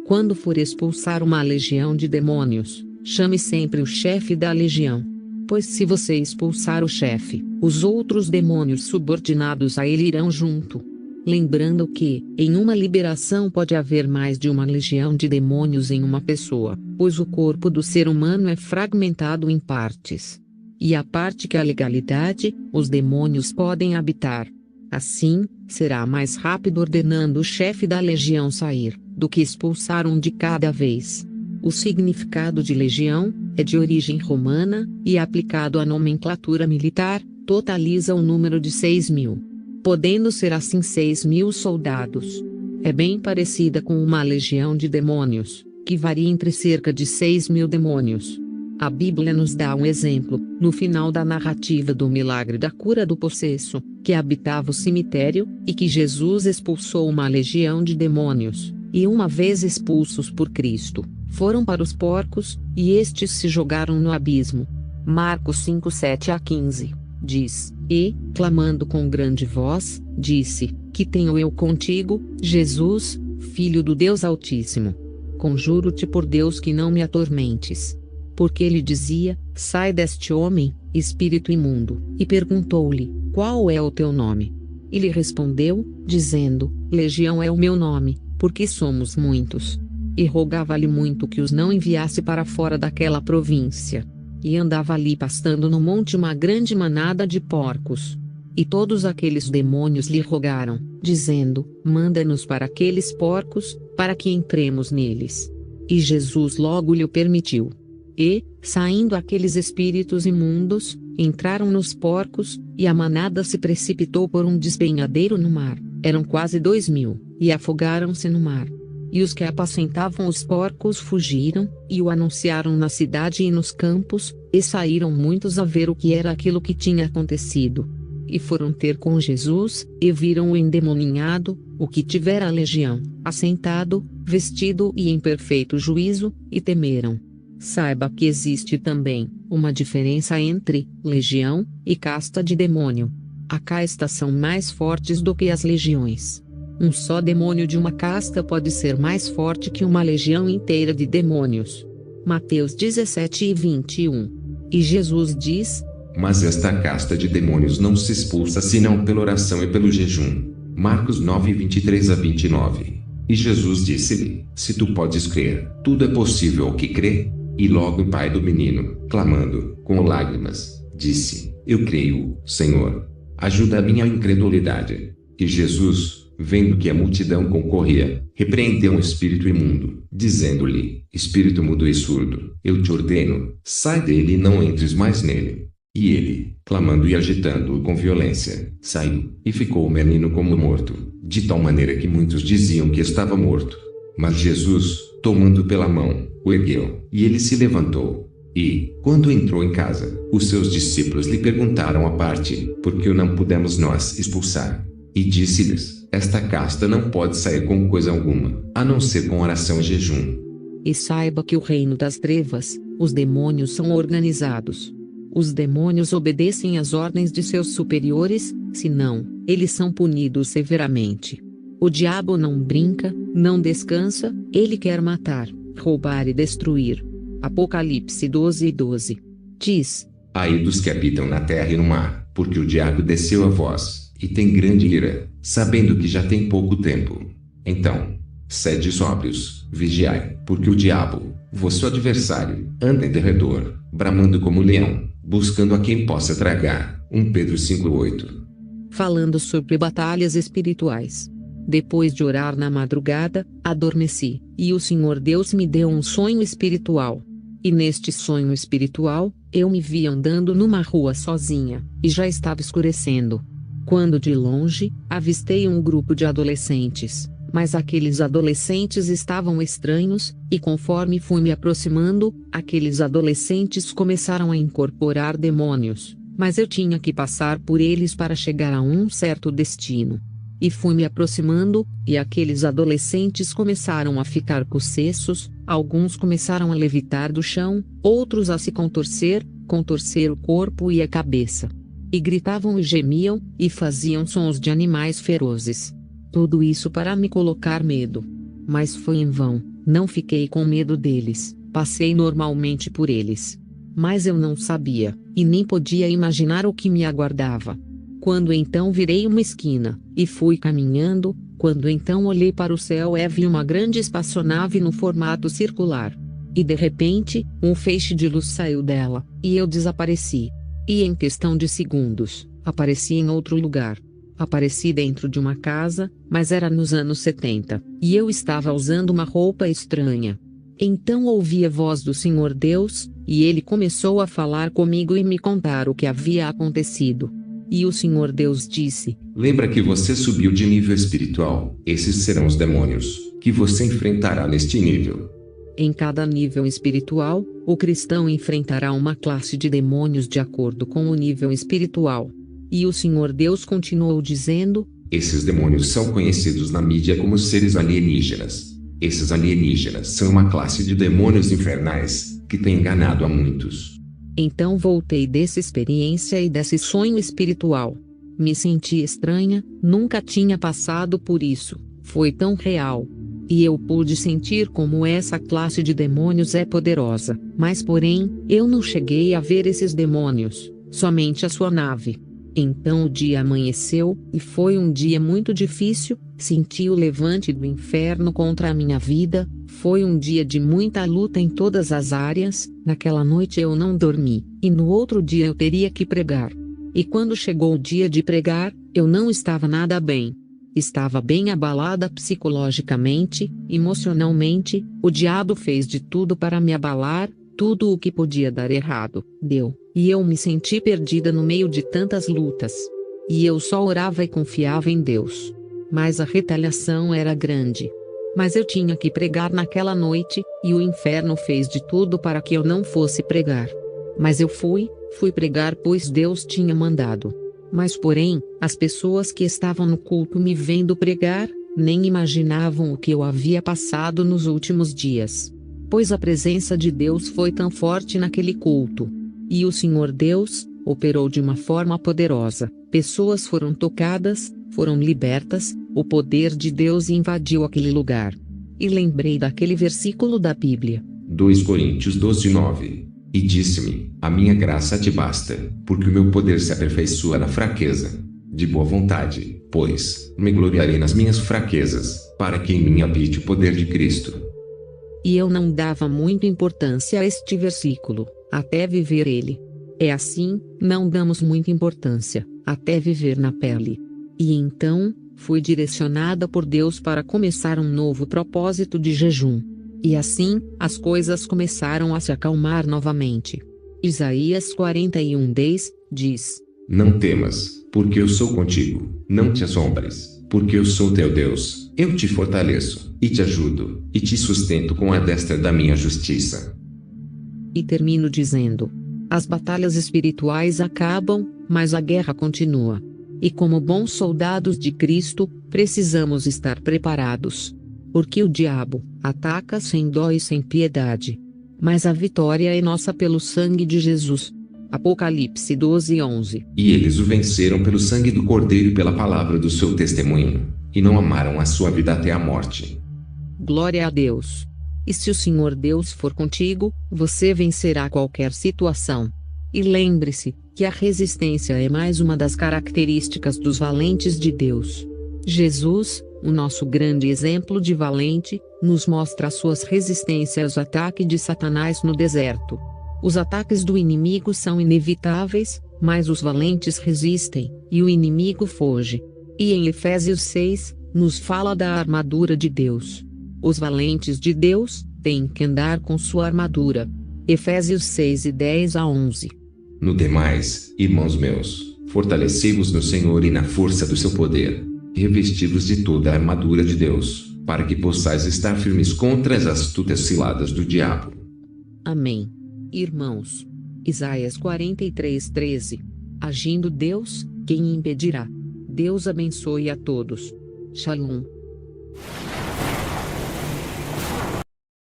Quando for expulsar uma legião de demônios, chame sempre o chefe da legião. Pois se você expulsar o chefe, os outros demônios subordinados a ele irão junto. Lembrando que, em uma liberação pode haver mais de uma legião de demônios em uma pessoa, pois o corpo do ser humano é fragmentado em partes. E a parte que é a legalidade, os demônios podem habitar. Assim, será mais rápido ordenando o chefe da legião sair, do que expulsar um de cada vez. O significado de legião é de origem romana, e aplicado à nomenclatura militar, totaliza o número de 6.000. Podendo ser assim 6.000 soldados. É bem parecida com uma legião de demônios, que varia entre cerca de 6.000 demônios. A Bíblia nos dá um exemplo, no final da narrativa do milagre da cura do possesso, que habitava o cemitério, e que Jesus expulsou uma legião de demônios, e uma vez expulsos por Cristo, foram para os porcos, e estes se jogaram no abismo. Marcos 5:7-15. Diz, e, clamando com grande voz, disse, que tenho eu contigo, Jesus, Filho do Deus Altíssimo. Conjuro-te por Deus que não me atormentes. Porque ele dizia, sai deste homem, espírito imundo, e perguntou-lhe, qual é o teu nome? E lhe respondeu, dizendo, Legião é o meu nome, porque somos muitos. E rogava-lhe muito que os não enviasse para fora daquela província. E andava ali pastando no monte uma grande manada de porcos. E todos aqueles demônios lhe rogaram, dizendo, manda-nos para aqueles porcos, para que entremos neles. E Jesus logo lhe o permitiu. E, saindo aqueles espíritos imundos, entraram nos porcos, e a manada se precipitou por um despenhadeiro no mar, eram quase 2.000, e afogaram-se no mar. E os que apacentavam os porcos fugiram, e o anunciaram na cidade e nos campos, e saíram muitos a ver o que era aquilo que tinha acontecido. E foram ter com Jesus, e viram o endemoninhado, o que tivera a legião, assentado, vestido e em perfeito juízo, e temeram. Saiba que existe também uma diferença entre legião e casta de demônio. A casta são mais fortes do que as legiões. Um só demônio de uma casta pode ser mais forte que uma legião inteira de demônios. Mateus 17:21. E Jesus diz: mas esta casta de demônios não se expulsa senão pela oração e pelo jejum. Marcos 9:23-29. E Jesus disse-lhe: se tu podes crer, tudo é possível ao que crê. E logo o pai do menino, clamando, com lágrimas, disse: eu creio, Senhor. Ajuda a minha incredulidade. E Jesus, vendo que a multidão concorria, repreendeu um espírito imundo, dizendo-lhe: espírito mudo e surdo, eu te ordeno, sai dele e não entres mais nele. E ele, clamando e agitando-o com violência, saiu, e ficou o menino como morto, de tal maneira que muitos diziam que estava morto. Mas Jesus, tomando pela mão, o ergueu, e ele se levantou. E, quando entrou em casa, os seus discípulos lhe perguntaram à parte, por que o não pudemos nós expulsar? E disse-lhes: esta casta não pode sair com coisa alguma, a não ser com oração e jejum. E saiba que o reino das trevas, os demônios são organizados. Os demônios obedecem às ordens de seus superiores, senão, eles são punidos severamente. O diabo não brinca, não descansa, ele quer matar, roubar e destruir. Apocalipse 12:12. Diz: Ai dos que habitam na terra e no mar, porque o diabo desceu a vós, e tem grande ira, sabendo que já tem pouco tempo. Então, sede sóbrios, vigiai, porque o diabo, vosso adversário, anda em derredor, bramando como leão, buscando a quem possa tragar. 1 Pedro 5:8. Falando sobre batalhas espirituais. Depois de orar na madrugada, adormeci, e o Senhor Deus me deu um sonho espiritual. E neste sonho espiritual, eu me vi andando numa rua sozinha, e já estava escurecendo. Quando de longe, avistei um grupo de adolescentes, mas aqueles adolescentes estavam estranhos, e conforme fui me aproximando, aqueles adolescentes começaram a incorporar demônios, mas eu tinha que passar por eles para chegar a um certo destino. E fui me aproximando, e aqueles adolescentes começaram a ficar possessos, alguns começaram a levitar do chão, outros a se contorcer o corpo e a cabeça. E gritavam e gemiam, e faziam sons de animais ferozes. Tudo isso para me colocar medo. Mas foi em vão, não fiquei com medo deles, passei normalmente por eles. Mas eu não sabia, e nem podia imaginar o que me aguardava. Quando então virei uma esquina, e fui caminhando, quando então olhei para o céu e vi uma grande espaçonave no formato circular. E de repente, um feixe de luz saiu dela, e eu desapareci. E em questão de segundos, apareci em outro lugar. Apareci dentro de uma casa, mas era nos anos 70, e eu estava usando uma roupa estranha. Então ouvi a voz do Senhor Deus, e ele começou a falar comigo e me contar o que havia acontecido. E o Senhor Deus disse: Lembra que você subiu de nível espiritual, esses serão os demônios, que você enfrentará neste nível. Em cada nível espiritual, o cristão enfrentará uma classe de demônios de acordo com o nível espiritual. E o Senhor Deus continuou dizendo: Esses demônios são conhecidos na mídia como seres alienígenas. Esses alienígenas são uma classe de demônios infernais, que tem enganado a muitos. Então voltei dessa experiência e desse sonho espiritual. Me senti estranha, nunca tinha passado por isso, foi tão real. E eu pude sentir como essa classe de demônios é poderosa, mas porém, eu não cheguei a ver esses demônios, somente a sua nave. Então o dia amanheceu, e foi um dia muito difícil, senti o levante do inferno contra a minha vida, foi um dia de muita luta em todas as áreas, naquela noite eu não dormi, e no outro dia eu teria que pregar. E quando chegou o dia de pregar, eu não estava nada bem. Estava bem abalada psicologicamente, emocionalmente, o diabo fez de tudo para me abalar, tudo o que podia dar errado, deu, e eu me senti perdida no meio de tantas lutas. E eu só orava e confiava em Deus. Mas a retaliação era grande. Mas eu tinha que pregar naquela noite, e o inferno fez de tudo para que eu não fosse pregar. Mas eu fui pregar pois Deus tinha mandado. Mas porém, as pessoas que estavam no culto me vendo pregar, nem imaginavam o que eu havia passado nos últimos dias. Pois a presença de Deus foi tão forte naquele culto. E o Senhor Deus operou de uma forma poderosa, pessoas foram tocadas, foram libertas, o poder de Deus invadiu aquele lugar. E lembrei daquele versículo da Bíblia. 2 Coríntios 12:9. E disse-me: A minha graça te basta, porque o meu poder se aperfeiçoa na fraqueza. De boa vontade, pois, me gloriarei nas minhas fraquezas, para que em mim habite o poder de Cristo. E eu não dava muita importância a este versículo, até viver ele. É assim, não damos muita importância, até viver na pele. E então, fui direcionada por Deus para começar um novo propósito de jejum. E assim, as coisas começaram a se acalmar novamente. Isaías 41:10 diz: Não temas, porque eu sou contigo, não te assombres, porque eu sou teu Deus, eu te fortaleço, e te ajudo, e te sustento com a destra da minha justiça. E termino dizendo: as batalhas espirituais acabam, mas a guerra continua. E como bons soldados de Cristo, precisamos estar preparados. porque o diabo ataca sem dó e sem piedade. Mas a vitória é nossa pelo sangue de Jesus. Apocalipse 12:11. E eles o venceram pelo sangue do Cordeiro e pela palavra do seu testemunho, e não amaram a sua vida até a morte. Glória a Deus. E se o Senhor Deus for contigo, você vencerá qualquer situação. E lembre-se, que a resistência é mais uma das características dos valentes de Deus. Jesus, o nosso grande exemplo de valente, nos mostra suas resistências ao ataque de Satanás no deserto. Os ataques do inimigo são inevitáveis, mas os valentes resistem, e o inimigo foge. E em Efésios 6, nos fala da armadura de Deus. Os valentes de Deus têm que andar com sua armadura. Efésios 6:10-11. No demais, irmãos meus, fortalecei-vos no Senhor e na força do seu poder, revesti-vos de toda a armadura de Deus, para que possais estar firmes contra as astutas ciladas do diabo. Amém. Irmãos. Isaías 43:13. Agindo Deus, quem impedirá? Deus abençoe a todos. Shalom.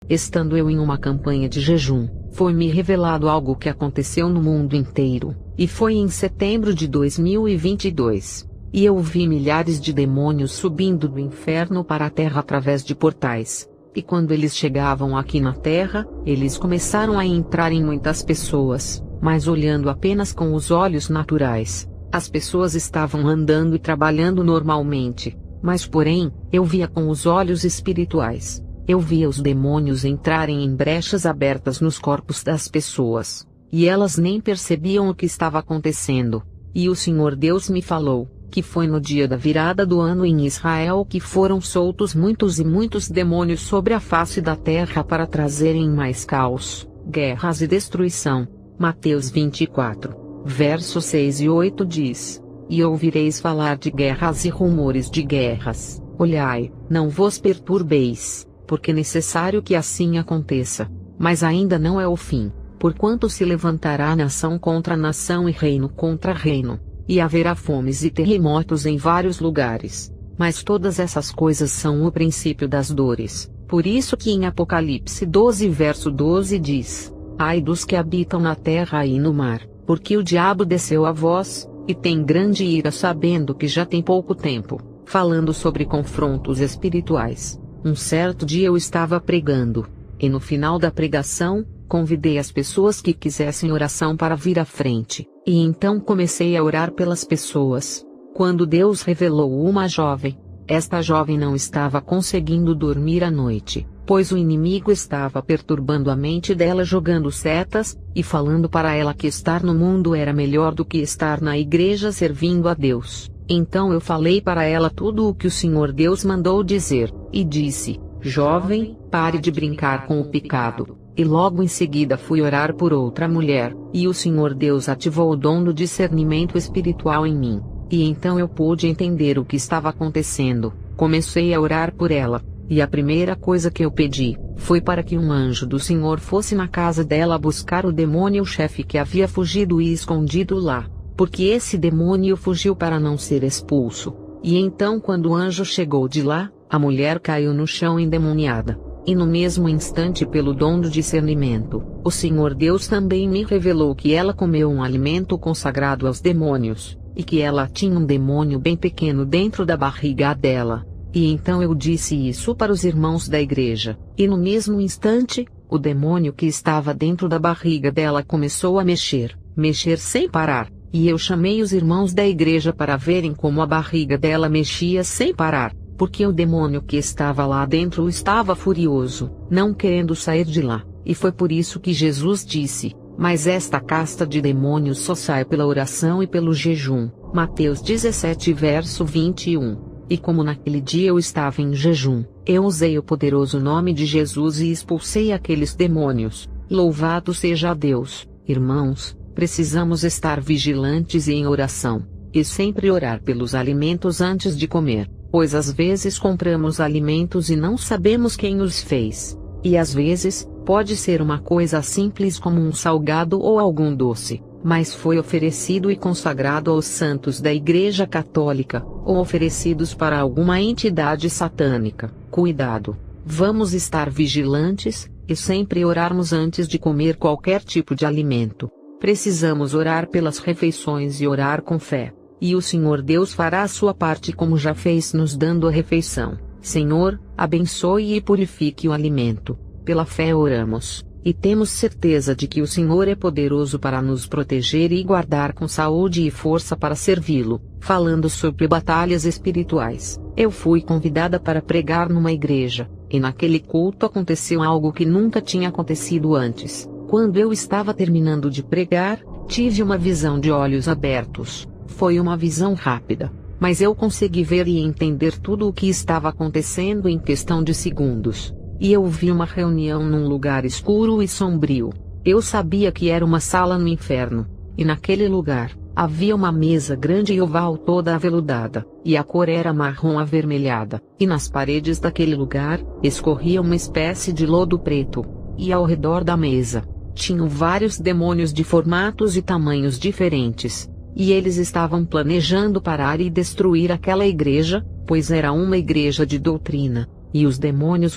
Estando eu em uma campanha de jejum, foi-me revelado algo que aconteceu no mundo inteiro, e foi em setembro de 2022. E eu vi milhares de demônios subindo do inferno para a terra através de portais. E quando eles chegavam aqui na terra, eles começaram a entrar em muitas pessoas, mas olhando apenas com os olhos naturais. As pessoas estavam andando e trabalhando normalmente, mas porém, eu via com os olhos espirituais. Eu via os demônios entrarem em brechas abertas nos corpos das pessoas, e elas nem percebiam o que estava acontecendo. E o Senhor Deus me falou, que foi no dia da virada do ano em Israel que foram soltos muitos e muitos demônios sobre a face da terra para trazerem mais caos, guerras e destruição. Mateus 24, versos 6 e 8 diz: E ouvireis falar de guerras e rumores de guerras. Olhai, não vos perturbeis, porque é necessário que assim aconteça. Mas ainda não é o fim, porquanto se levantará nação contra nação e reino contra reino, e haverá fomes e terremotos em vários lugares. Mas todas essas coisas são o princípio das dores. Por isso que em Apocalipse 12 verso 12 diz: Ai dos que habitam na terra e no mar, porque o diabo desceu a vós, e tem grande ira sabendo que já tem pouco tempo. Falando sobre confrontos espirituais. Um certo dia eu estava pregando, e no final da pregação, convidei as pessoas que quisessem oração para vir à frente, e então comecei a orar pelas pessoas. Quando Deus revelou uma jovem, esta jovem não estava conseguindo dormir à noite, pois o inimigo estava perturbando a mente dela jogando setas, e falando para ela que estar no mundo era melhor do que estar na igreja servindo a Deus. Então eu falei para ela tudo o que o Senhor Deus mandou dizer, e disse: Jovem, pare de brincar com o pecado. E logo em seguida fui orar por outra mulher, e o Senhor Deus ativou o dom do discernimento espiritual em mim, e então eu pude entender o que estava acontecendo. Comecei a orar por ela, e a primeira coisa que eu pedi, foi para que um anjo do Senhor fosse na casa dela buscar o demônio-chefe que havia fugido e escondido lá. Porque esse demônio fugiu para não ser expulso. E então quando o anjo chegou de lá, a mulher caiu no chão endemoniada. E no mesmo instante, pelo dom do discernimento, o Senhor Deus também me revelou que ela comeu um alimento consagrado aos demônios, e que ela tinha um demônio bem pequeno dentro da barriga dela. E então eu disse isso para os irmãos da igreja, e no mesmo instante, o demônio que estava dentro da barriga dela começou a mexer sem parar. E eu chamei os irmãos da igreja para verem como a barriga dela mexia sem parar, porque o demônio que estava lá dentro estava furioso, não querendo sair de lá, e foi por isso que Jesus disse: Mas esta casta de demônios só sai pela oração e pelo jejum. Mateus 17 verso 21. E como naquele dia eu estava em jejum, eu usei o poderoso nome de Jesus e expulsei aqueles demônios. Louvado seja Deus, irmãos. Precisamos estar vigilantes e em oração, e sempre orar pelos alimentos antes de comer, pois às vezes compramos alimentos e não sabemos quem os fez. E às vezes, pode ser uma coisa simples como um salgado ou algum doce, mas foi oferecido e consagrado aos santos da Igreja Católica, ou oferecidos para alguma entidade satânica. Cuidado! Vamos estar vigilantes, e sempre orarmos antes de comer qualquer tipo de alimento. Precisamos orar pelas refeições e orar com fé. E o Senhor Deus fará a sua parte como já fez nos dando a refeição. Senhor, abençoe e purifique o alimento. Pela fé oramos, e temos certeza de que o Senhor é poderoso para nos proteger e guardar com saúde e força para servi-lo. Falando sobre batalhas espirituais, eu fui convidada para pregar numa igreja, e naquele culto aconteceu algo que nunca tinha acontecido antes. Quando eu estava terminando de pregar, tive uma visão de olhos abertos. Foi uma visão rápida, mas eu consegui ver e entender tudo o que estava acontecendo em questão de segundos. E eu vi uma reunião num lugar escuro e sombrio. Eu sabia que era uma sala no inferno, e naquele lugar, havia uma mesa grande e oval toda aveludada, e a cor era marrom avermelhada, e nas paredes daquele lugar, escorria uma espécie de lodo preto, e ao redor da mesa, tinham vários demônios de formatos e tamanhos diferentes. E eles estavam planejando parar e destruir aquela igreja, pois era uma igreja de doutrina, e os demônios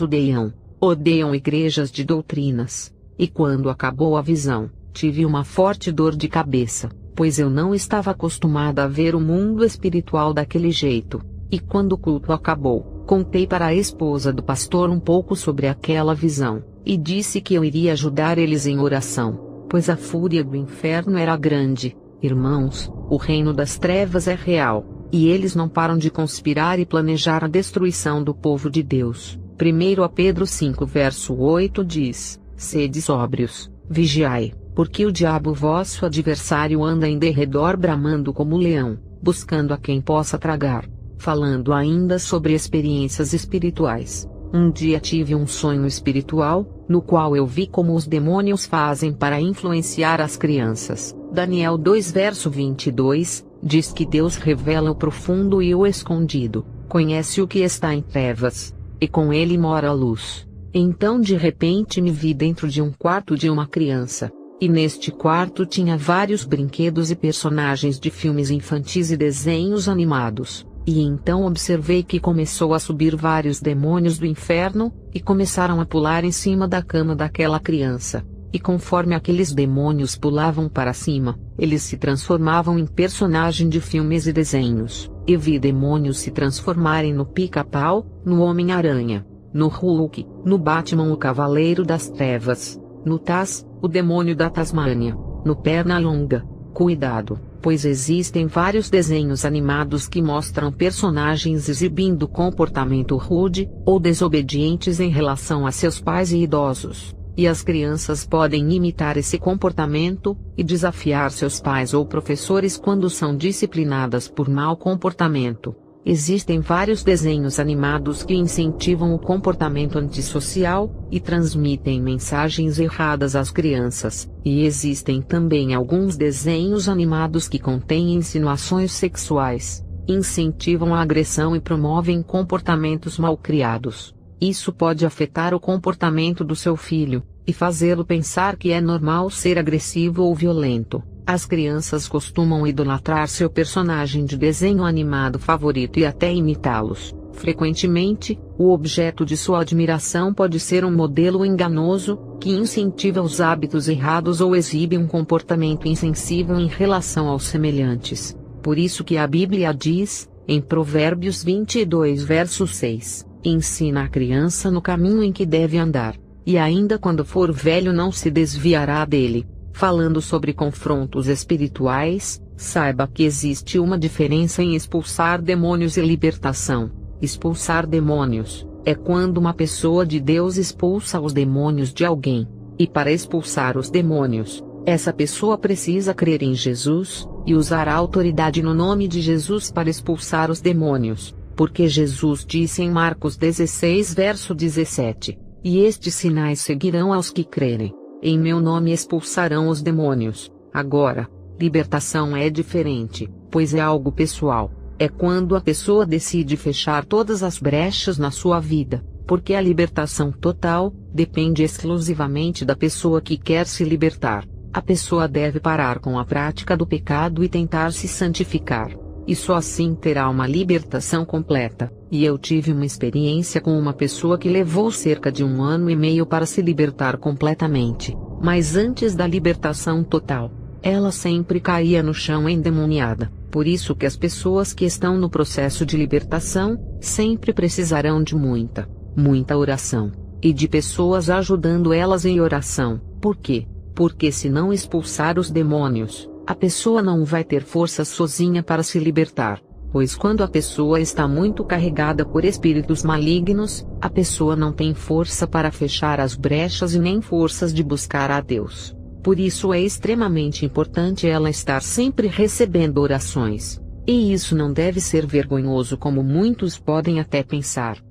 odeiam igrejas de doutrinas. E quando acabou a visão, tive uma forte dor de cabeça, pois eu não estava acostumada a ver o mundo espiritual daquele jeito. E quando o culto acabou, contei para a esposa do pastor um pouco sobre aquela visão, e disse que eu iria ajudar eles em oração, pois a fúria do inferno era grande. Irmãos, o reino das trevas é real, e eles não param de conspirar e planejar a destruição do povo de Deus. 1 Pedro 5 verso 8 diz: Sede sóbrios, vigiai, porque o diabo vosso adversário anda em derredor bramando como leão, buscando a quem possa tragar. Falando ainda sobre experiências espirituais. Um dia tive um sonho espiritual, no qual eu vi como os demônios fazem para influenciar as crianças. Daniel 2 verso 22, diz que Deus revela o profundo e o escondido, conhece o que está em trevas, e com ele mora a luz. Então de repente me vi dentro de um quarto de uma criança, e neste quarto tinha vários brinquedos e personagens de filmes infantis e desenhos animados. E então observei que começou a subir vários demônios do inferno, e começaram a pular em cima da cama daquela criança. E conforme aqueles demônios pulavam para cima, eles se transformavam em personagem de filmes e desenhos. E vi demônios se transformarem no Pica-Pau, no Homem-Aranha, no Hulk, no Batman o Cavaleiro das Trevas, no Taz, o demônio da Tasmânia, no Pernalonga. Cuidado, pois existem vários desenhos animados que mostram personagens exibindo comportamento rude, ou desobedientes em relação a seus pais e idosos, e as crianças podem imitar esse comportamento, e desafiar seus pais ou professores quando são disciplinadas por mau comportamento. Existem vários desenhos animados que incentivam o comportamento antissocial, e transmitem mensagens erradas às crianças, e existem também alguns desenhos animados que contêm insinuações sexuais, incentivam a agressão e promovem comportamentos malcriados. Isso pode afetar o comportamento do seu filho, e fazê-lo pensar que é normal ser agressivo ou violento. As crianças costumam idolatrar seu personagem de desenho animado favorito e até imitá-los. Frequentemente, o objeto de sua admiração pode ser um modelo enganoso, que incentiva os hábitos errados ou exibe um comportamento insensível em relação aos semelhantes. Por isso que a Bíblia diz, em Provérbios 22 verso 6, ensina a criança no caminho em que deve andar, e ainda quando for velho não se desviará dele. Falando sobre confrontos espirituais, saiba que existe uma diferença em expulsar demônios e libertação. Expulsar demônios é quando uma pessoa de Deus expulsa os demônios de alguém, e para expulsar os demônios, essa pessoa precisa crer em Jesus, e usar a autoridade no nome de Jesus para expulsar os demônios, porque Jesus disse em Marcos 16 verso 17, e estes sinais seguirão aos que crerem. Em meu nome expulsarão os demônios. Agora, libertação é diferente, pois é algo pessoal. É quando a pessoa decide fechar todas as brechas na sua vida, porque a libertação total depende exclusivamente da pessoa que quer se libertar. A pessoa deve parar com a prática do pecado e tentar se santificar. e só assim terá uma libertação completa. E eu tive uma experiência com uma pessoa que levou cerca de 1 ano e meio para se libertar completamente, mas antes da libertação total, ela sempre caía no chão endemoniada. Por isso que as pessoas que estão no processo de libertação, sempre precisarão de muita oração, e de pessoas ajudando elas em oração. Por quê? Porque se não expulsar os demônios, a pessoa não vai ter força sozinha para se libertar. Pois quando a pessoa está muito carregada por espíritos malignos, a pessoa não tem força para fechar as brechas e nem forças de buscar a Deus. Por isso é extremamente importante ela estar sempre recebendo orações. E isso não deve ser vergonhoso como muitos podem até pensar.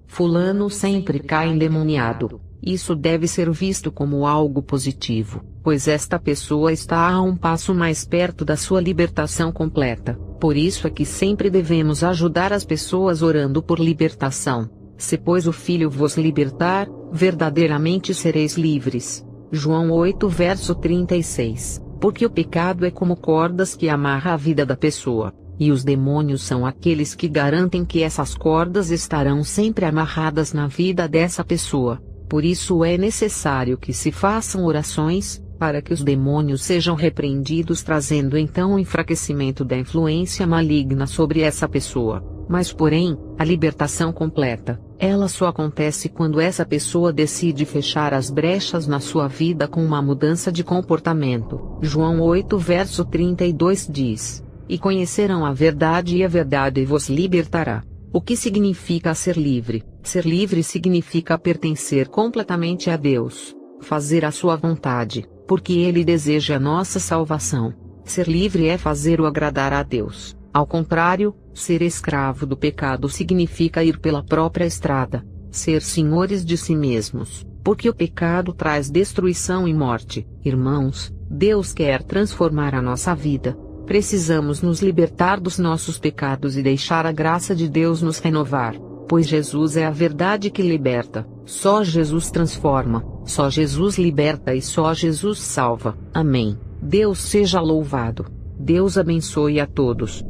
Fulano sempre cai endemoniado. Isso deve ser visto como algo positivo, pois esta pessoa está a um passo mais perto da sua libertação completa. Por isso é que sempre devemos ajudar as pessoas orando por libertação. Se pois o Filho vos libertar, verdadeiramente sereis livres. João 8 verso 36. Porque o pecado é como cordas que amarra a vida da pessoa, e os demônios são aqueles que garantem que essas cordas estarão sempre amarradas na vida dessa pessoa. Por isso é necessário que se façam orações, para que os demônios sejam repreendidos, trazendo então o enfraquecimento da influência maligna sobre essa pessoa. Mas porém, a libertação completa, ela só acontece quando essa pessoa decide fechar as brechas na sua vida com uma mudança de comportamento. João 8 verso 32 diz: E conhecerão a verdade e a verdade vos libertará. O que significa ser livre? Ser livre significa pertencer completamente a Deus, fazer a sua vontade, porque Ele deseja a nossa salvação. Ser livre é fazer o agradar a Deus. Ao contrário, ser escravo do pecado significa ir pela própria estrada, ser senhores de si mesmos, porque o pecado traz destruição e morte. Irmãos, Deus quer transformar a nossa vida. Precisamos nos libertar dos nossos pecados e deixar a graça de Deus nos renovar, pois Jesus é a verdade que liberta. Só Jesus transforma, só Jesus liberta e só Jesus salva. Amém. Deus seja louvado. Deus abençoe a todos.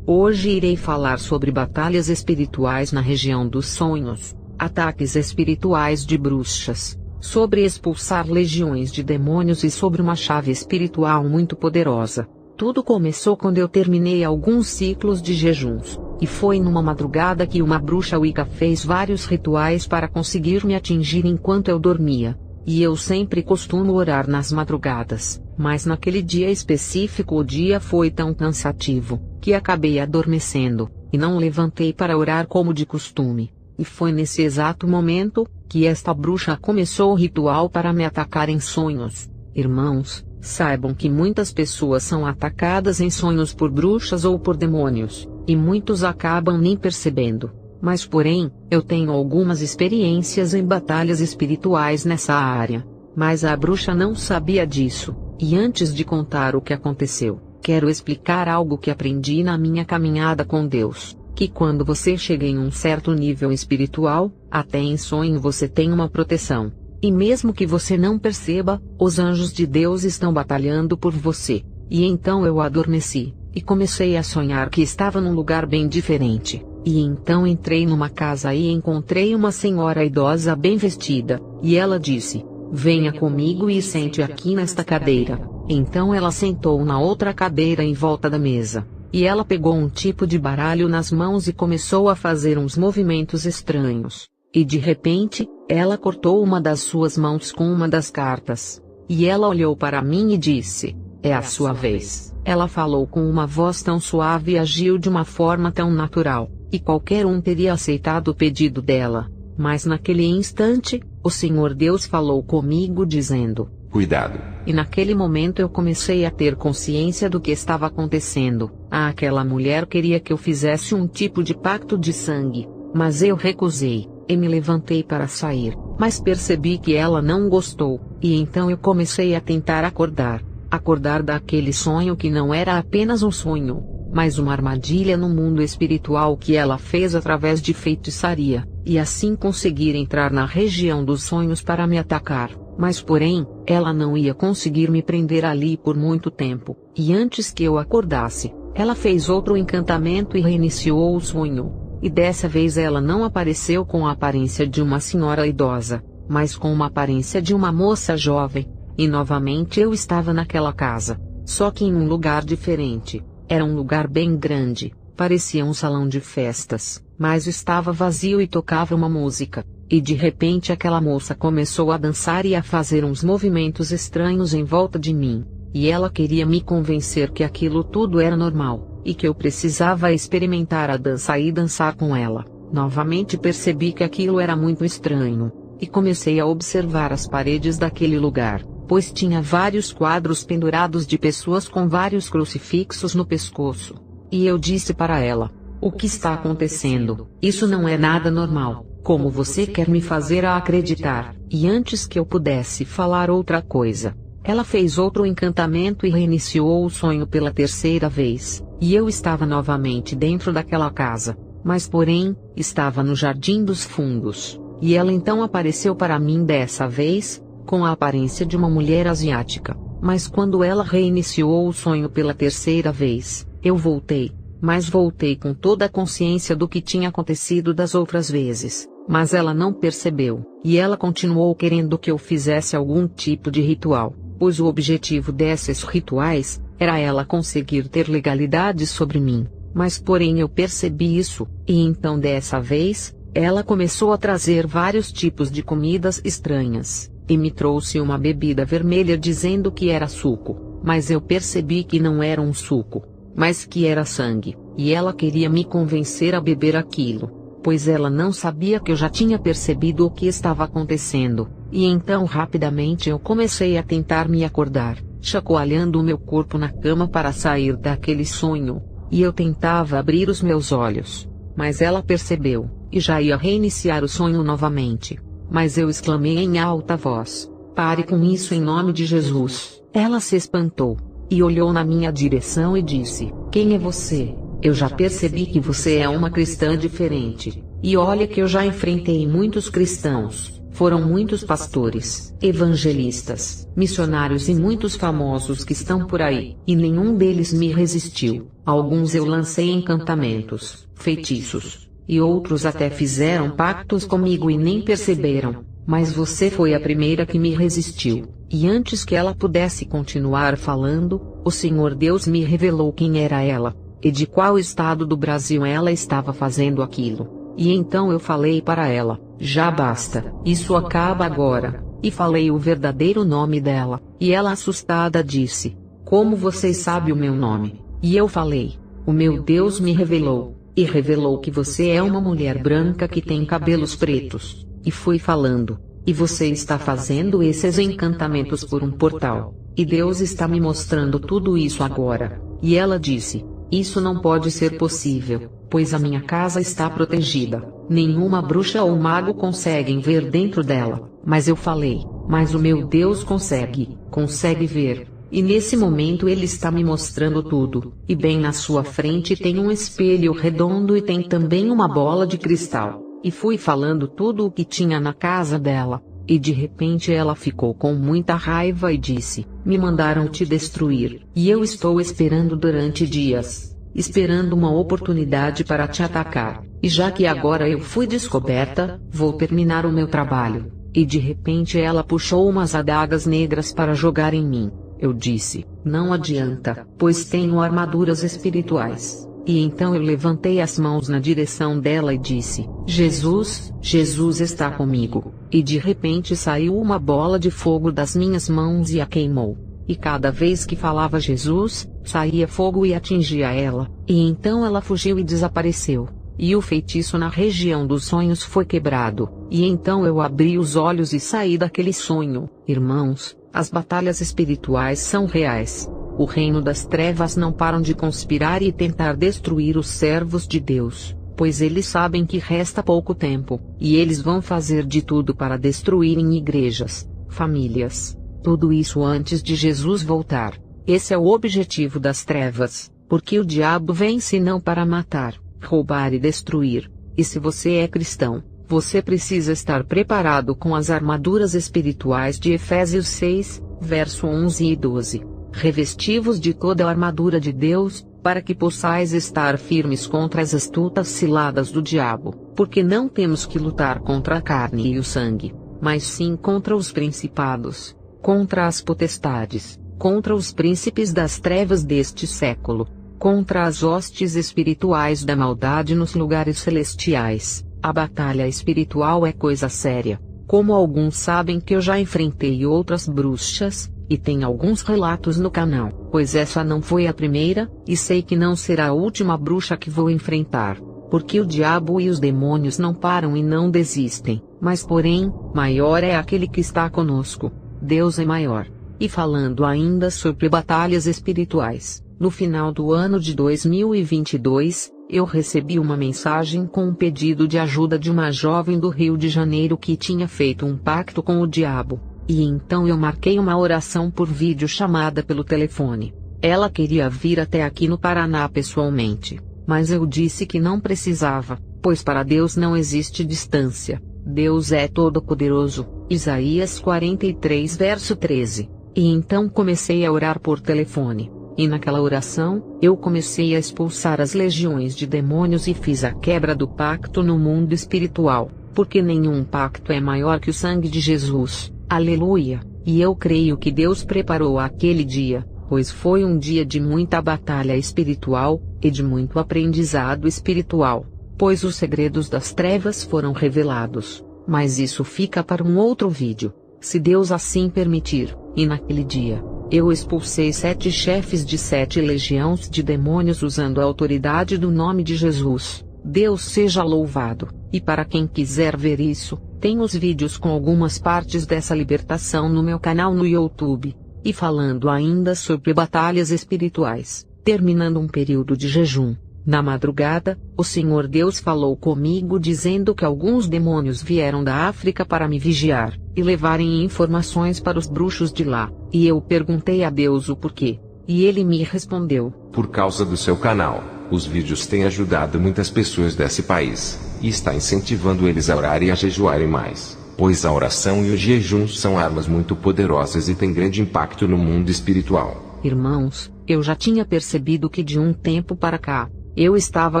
Hoje irei falar sobre batalhas espirituais na região dos sonhos, ataques espirituais de bruxas, sobre expulsar legiões de demônios e sobre uma chave espiritual muito poderosa. Tudo começou quando eu terminei alguns ciclos de jejuns, e foi numa madrugada que uma bruxa Wicca fez vários rituais para conseguir me atingir enquanto eu dormia. E eu sempre costumo orar nas madrugadas, mas naquele dia específico o dia foi tão cansativo, que acabei adormecendo, e não levantei para orar como de costume. E foi nesse exato momento, que esta bruxa começou o ritual para me atacar em sonhos. Irmãos, saibam que muitas pessoas são atacadas em sonhos por bruxas ou por demônios, e muitos acabam nem percebendo. Mas porém, eu tenho algumas experiências em batalhas espirituais nessa área. Mas a bruxa não sabia disso, e antes de contar o que aconteceu, quero explicar algo que aprendi na minha caminhada com Deus, que quando você chega em um certo nível espiritual, até em sonho você tem uma proteção. E mesmo que você não perceba, os anjos de Deus estão batalhando por você. E então eu adormeci, e comecei a sonhar que estava num lugar bem diferente. E então entrei numa casa e encontrei uma senhora idosa bem vestida, e ela disse: venha comigo e sente aqui nesta cadeira. Então ela sentou na outra cadeira em volta da mesa, e ela pegou um tipo de baralho nas mãos e começou a fazer uns movimentos estranhos. E de repente, ela cortou uma das suas mãos com uma das cartas. E ela olhou para mim e disse: é a sua vez. Ela falou com uma voz tão suave e agiu de uma forma tão natural, e qualquer um teria aceitado o pedido dela. Mas naquele instante, o Senhor Deus falou comigo dizendo: cuidado. E naquele momento eu comecei a ter consciência do que estava acontecendo. Aquela mulher queria que eu fizesse um tipo de pacto de sangue, mas eu recusei, e me levantei para sair, mas percebi que ela não gostou, e então eu comecei a tentar acordar daquele sonho que não era apenas um sonho, mas uma armadilha no mundo espiritual que ela fez através de feitiçaria, e assim conseguir entrar na região dos sonhos para me atacar. Mas porém, ela não ia conseguir me prender ali por muito tempo, e antes que eu acordasse, ela fez outro encantamento e reiniciou o sonho. E dessa vez ela não apareceu com a aparência de uma senhora idosa, mas com uma aparência de uma moça jovem. E novamente eu estava naquela casa, só que em um lugar diferente. Era um lugar bem grande, parecia um salão de festas, mas estava vazio e tocava uma música. E de repente aquela moça começou a dançar e a fazer uns movimentos estranhos em volta de mim. E ela queria me convencer que aquilo tudo era normal, e que eu precisava experimentar a dança e dançar com ela. Novamente percebi que aquilo era muito estranho, e comecei a observar as paredes daquele lugar, pois tinha vários quadros pendurados de pessoas com vários crucifixos no pescoço. E eu disse para ela: "O que está acontecendo? Isso não é nada normal. Como você quer me fazer acreditar?" E antes que eu pudesse falar outra coisa, ela fez outro encantamento e reiniciou o sonho pela terceira vez, e eu estava novamente dentro daquela casa, mas porém, estava no Jardim dos Fundos, e ela então apareceu para mim dessa vez, com a aparência de uma mulher asiática, mas quando ela reiniciou o sonho pela terceira vez, eu voltei, mas voltei com toda a consciência do que tinha acontecido das outras vezes. Mas ela não percebeu, e ela continuou querendo que eu fizesse algum tipo de ritual, pois o objetivo desses rituais era ela conseguir ter legalidade sobre mim. Mas porém eu percebi isso, e então dessa vez, ela começou a trazer vários tipos de comidas estranhas, e me trouxe uma bebida vermelha dizendo que era suco, mas eu percebi que não era um suco, mas que era sangue, e ela queria me convencer a beber aquilo, pois ela não sabia que eu já tinha percebido o que estava acontecendo. E então rapidamente eu comecei a tentar me acordar, chacoalhando o meu corpo na cama para sair daquele sonho, e eu tentava abrir os meus olhos, mas ela percebeu, e já ia reiniciar o sonho novamente. Mas eu exclamei em alta voz: "Pare com isso em nome de Jesus." Ela se espantou, e olhou na minha direção e disse: "Quem é você? Eu já percebi que você é uma cristã diferente, e olha que eu já enfrentei muitos cristãos, foram muitos pastores, evangelistas, missionários e muitos famosos que estão por aí, e nenhum deles me resistiu. Alguns eu lancei encantamentos, feitiços, e outros até fizeram pactos comigo e nem perceberam, mas você foi a primeira que me resistiu." E antes que ela pudesse continuar falando, o Senhor Deus me revelou quem era ela, e de qual estado do Brasil ela estava fazendo aquilo. E então eu falei para ela: "Já basta, isso acaba agora." E falei o verdadeiro nome dela, e ela assustada disse: "Como você sabe o meu nome?" E eu falei: "O meu Deus me revelou, e revelou que você é uma mulher branca que tem cabelos pretos." E fui falando: "E você está fazendo esses encantamentos por um portal, e Deus está me mostrando tudo isso agora." E ela disse: "Isso não pode ser possível, pois a minha casa está protegida, nenhuma bruxa ou mago conseguem ver dentro dela." Mas eu falei: "Mas o meu Deus consegue ver, e nesse momento ele está me mostrando tudo, e bem na sua frente tem um espelho redondo e tem também uma bola de cristal." E fui falando tudo o que tinha na casa dela, e de repente ela ficou com muita raiva e disse: "Me mandaram te destruir, e eu estou esperando durante dias, esperando uma oportunidade para te atacar, e já que agora eu fui descoberta, vou terminar o meu trabalho." E de repente ela puxou umas adagas negras para jogar em mim. Eu disse: "Não adianta, pois tenho armaduras espirituais." E então eu levantei as mãos na direção dela e disse: "Jesus, Jesus está comigo." E de repente saiu uma bola de fogo das minhas mãos e a queimou. E cada vez que falava Jesus, saía fogo e atingia ela, e então ela fugiu e desapareceu. E o feitiço na região dos sonhos foi quebrado, e então eu abri os olhos e saí daquele sonho. Irmãos, as batalhas espirituais são reais. O reino das trevas não param de conspirar e tentar destruir os servos de Deus, pois eles sabem que resta pouco tempo, e eles vão fazer de tudo para destruírem igrejas, famílias, tudo isso antes de Jesus voltar. Esse é o objetivo das trevas, porque o diabo vem senão para matar, roubar e destruir. E se você é cristão, Você precisa estar preparado com as armaduras espirituais de Efésios 6, verso 11 e 12. Revesti-vos de toda a armadura de Deus, para que possais estar firmes contra as astutas ciladas do diabo, porque não temos que lutar contra a carne e o sangue, mas sim contra os principados, contra as potestades, contra os príncipes das trevas deste século, contra as hostes espirituais da maldade nos lugares celestiais. A batalha espiritual é coisa séria, como alguns sabem que eu já enfrentei outras bruxas, e tem alguns relatos no canal, pois essa não foi a primeira, e sei que não será a última bruxa que vou enfrentar, porque o diabo e os demônios não param e não desistem, mas porém, maior é aquele que está conosco, Deus é maior. E falando ainda sobre batalhas espirituais, no final do ano de 2022, eu recebi uma mensagem com um pedido de ajuda de uma jovem do Rio de Janeiro que tinha feito um pacto com o diabo. E então eu marquei uma oração por videochamada pelo telefone. Ela queria vir até aqui no Paraná pessoalmente, mas eu disse que não precisava, pois para Deus não existe distância. Deus é todo-poderoso, Isaías 43 verso 13. E então comecei a orar por telefone. E naquela oração, eu comecei a expulsar as legiões de demônios e fiz a quebra do pacto no mundo espiritual, porque nenhum pacto é maior que o sangue de Jesus. Aleluia! E eu creio que Deus preparou aquele dia, pois foi um dia de muita batalha espiritual, e de muito aprendizado espiritual, pois os segredos das trevas foram revelados. Mas isso fica para um outro vídeo, se Deus assim permitir. E naquele dia, eu expulsei 7 chefes de 7 legiões de demônios usando a autoridade do nome de Jesus. Deus seja louvado. E para quem quiser ver isso, tem os vídeos com algumas partes dessa libertação no meu canal no YouTube. E falando ainda sobre batalhas espirituais, terminando um período de jejum, na madrugada, o Senhor Deus falou comigo dizendo que alguns demônios vieram da África para me vigiar, e levarem informações para os bruxos de lá. E eu perguntei a Deus o porquê, e ele me respondeu: por causa do seu canal, os vídeos têm ajudado muitas pessoas desse país, e está incentivando eles a orar e a jejuarem mais, pois a oração e o jejum são armas muito poderosas e têm grande impacto no mundo espiritual. Irmãos, eu já tinha percebido que de um tempo para cá, eu estava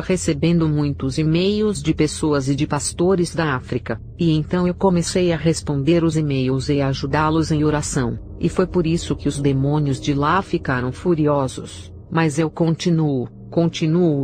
recebendo muitos e-mails de pessoas e de pastores da África, e então eu comecei a responder os e-mails e a ajudá-los em oração, e foi por isso que os demônios de lá ficaram furiosos. Mas eu continuo